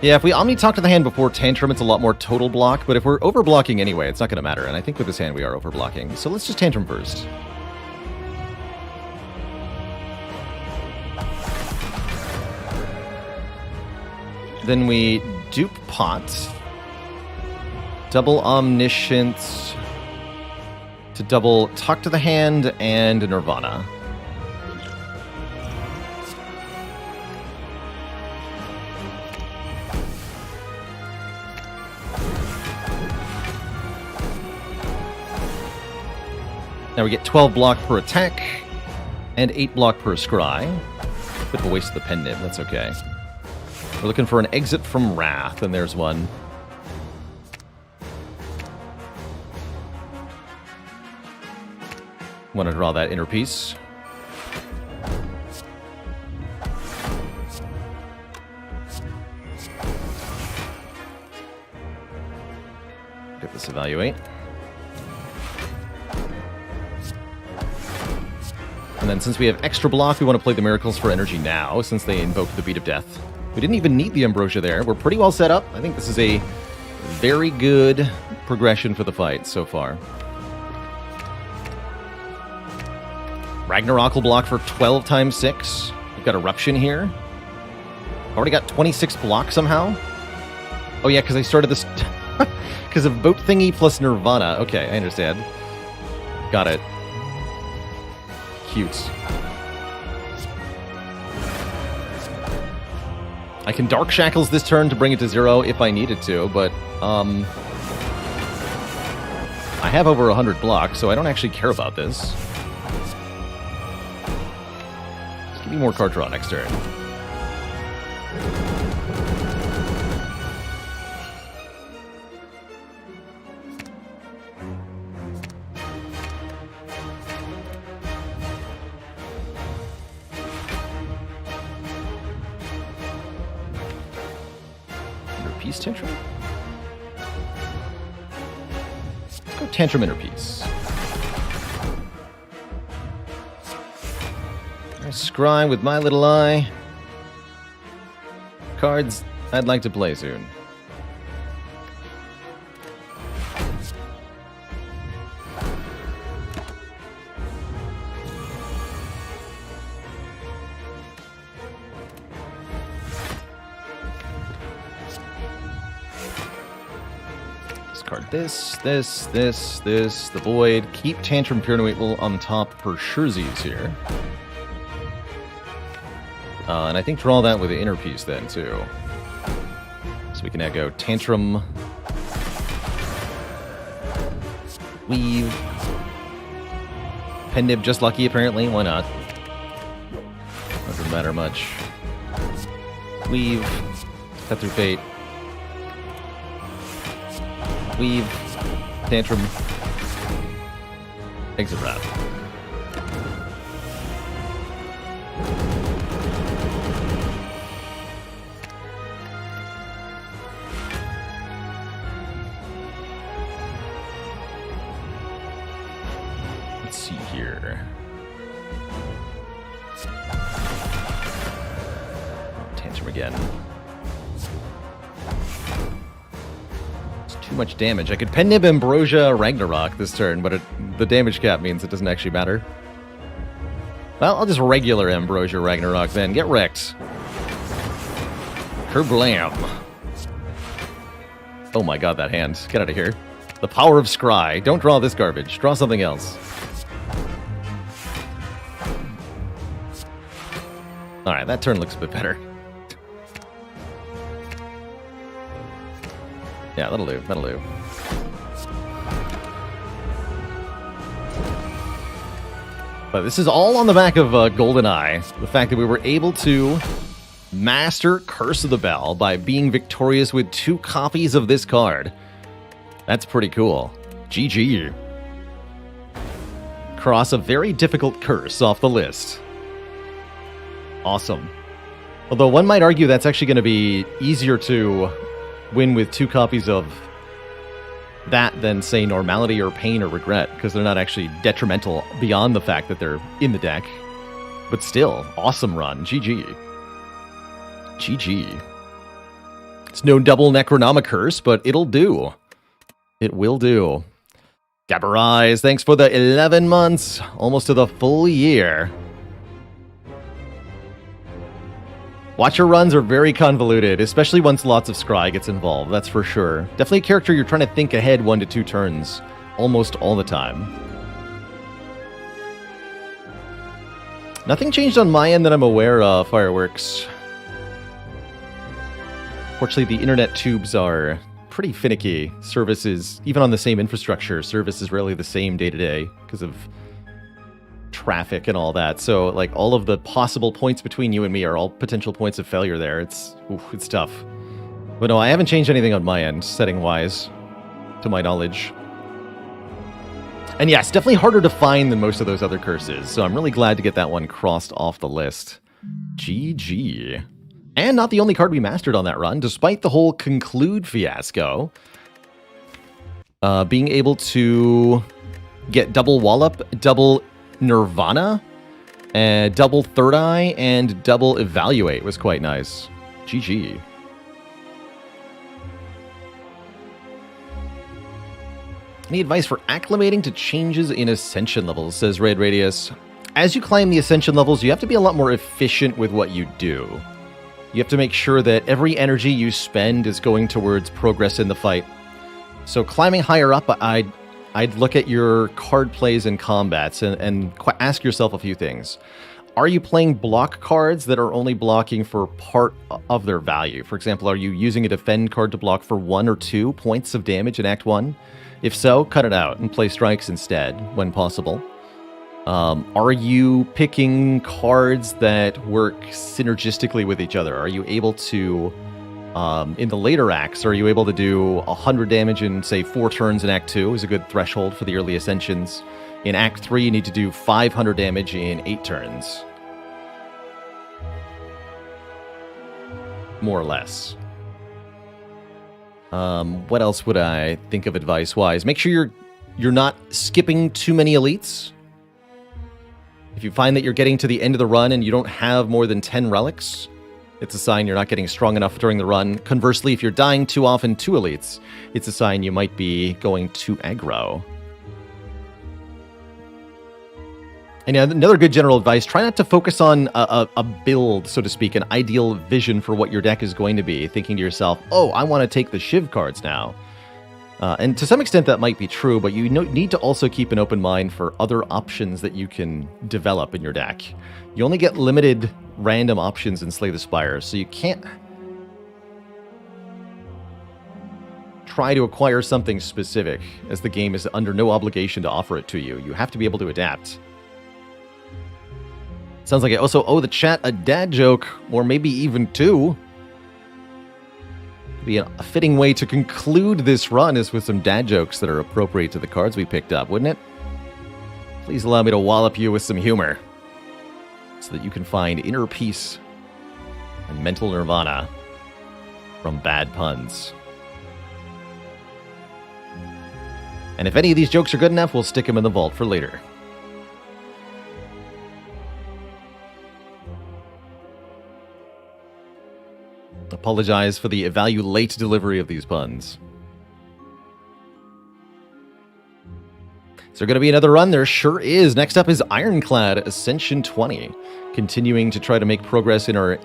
Yeah, if we Omni Talk to the Hand before Tantrum, it's a lot more total block, but if we're overblocking anyway, it's not going to matter, and I think with this hand we are overblocking. So let's just Tantrum first. Then we dupe Pot, double Omniscience to double Talk to the Hand and Nirvana. Now we get 12 block per attack, and 8 block per scry. Bit of a waste of the pen nib, that's okay. We're looking for an exit from Wrath, and there's one. Want to draw that inner piece. Get this evaluate. And then since we have extra block, we want to play the Miracles for Energy now, since they invoked the Beat of Death. We didn't even need the Ambrosia there. We're pretty well set up. I think this is a very good progression for the fight so far. Ragnarok will block for 12 times 6. We've got Eruption here. Already got 26 blocks somehow? Oh yeah, because I started this... Because of Boat Thingy plus Nirvana. Okay, I understand. Got it. Cute. I can Dark Shackles this turn to bring it to 0 if I needed to, but, I have over 100 blocks, so I don't actually care about this. Just give me more card draw next turn. Peace Tantrum? Let's go Tantrum Inner Peace. I scry with my little eye. Cards I'd like to play soon. This, the Void. Keep Tantrum Pyranweetle on top for Scherzies here. And I think draw that with the Inner Piece then, too. So we can now go Tantrum... Weave... Pendib just lucky, apparently. Why not? Doesn't matter much. Weave. Cut through Fate. Weave, Tantrum, Exit Wrap. Let's see here. Tantrum again. Too much damage. I could Pennib Ambrosia Ragnarok this turn, but the damage cap means it doesn't actually matter. Well, I'll just regular Ambrosia Ragnarok then. Get wrecked. Kerblam. Oh my god, that hand. Get out of here. The power of Scry. Don't draw this garbage. Draw something else. Alright, that turn looks a bit better. Yeah, that'll do. That'll do. But this is all on the back of GoldenEye. The fact that we were able to master Curse of the Bell by being victorious with 2 copies of this card. That's pretty cool. GG. Cross a very difficult curse off the list. Awesome. Although one might argue that's actually going to be easier to win with 2 copies of that than, say, Normality or Pain or Regret, because they're not actually detrimental beyond the fact that they're in the deck. But still, awesome run. GG. GG. It's no double Necronoma Curse, but it'll do. It will do. Gabarise, thanks for the 11 months. Almost to the full year. Watcher runs are very convoluted, especially once lots of Scry gets involved, that's for sure. Definitely a character you're trying to think ahead 1 to 2 turns, almost all the time. Nothing changed on my end that I'm aware of, Fireworks. Fortunately, the internet tubes are pretty finicky. Services, even on the same infrastructure, service is rarely the same day to day because of traffic and all that. So, like, all of the possible points between you and me are all potential points of failure there. It's tough. But no, I haven't changed anything on my end, setting-wise, to my knowledge. And yeah, it's definitely harder to find than most of those other curses, so I'm really glad to get that one crossed off the list. GG. And not the only card we mastered on that run, despite the whole Conclude fiasco. Being able to get double Wallop, double Nirvana, double Third Eye, and double Evaluate was quite nice. GG. Any advice for acclimating to changes in ascension levels, says Red Radius. As you climb the ascension levels, you have to be a lot more efficient with what you do. You have to make sure that every energy you spend is going towards progress in the fight. So climbing higher up, I'd look at your card plays and combats and ask yourself a few things. Are you playing block cards that are only blocking for part of their value? For example, are you using a defend card to block for 1 or 2 points of damage in Act 1? If so, cut it out and play strikes instead, when possible. Are you picking cards that work synergistically with each other? Are you able to, in the later acts, are you able to do 100 damage in, say, 4 turns in Act 2 is a good threshold for the early ascensions. In Act 3, you need to do 500 damage in 8 turns. More or less. What else would I think of advice-wise? Make sure you're not skipping too many elites. If you find that you're getting to the end of the run and you don't have more than 10 relics, it's a sign you're not getting strong enough during the run. Conversely, if you're dying too often to elites, it's a sign you might be going too aggro. And another good general advice, try not to focus on a build, so to speak, an ideal vision for what your deck is going to be, thinking to yourself, oh, I want to take the Shiv cards now. And to some extent that might be true, but you need to also keep an open mind for other options that you can develop in your deck. You only get limited random options in Slay the Spire, so you can't try to acquire something specific, as the game is under no obligation to offer it to you. You have to be able to adapt. Sounds like I also owe the chat a dad joke, or maybe even 2. Be a fitting way to conclude this run is with some dad jokes that are appropriate to the cards we picked up, wouldn't it? Please allow me to wallop you with some humor, so that you can find inner peace and mental nirvana from bad puns. And if any of these jokes are good enough, we'll stick them in the vault for later. Apologize for the late delivery of these puns. Is there going to be another run? There sure is. Next up is Ironclad Ascension 20. Continuing to try to make progress in our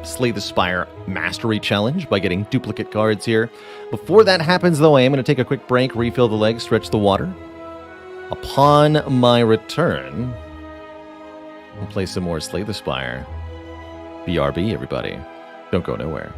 Slay the Spire Mastery challenge by getting duplicate cards here. Before that happens, though, I am going to take a quick break, refill the legs, stretch the water. Upon my return, we'll play some more Slay the Spire. BRB, everybody. Don't go nowhere.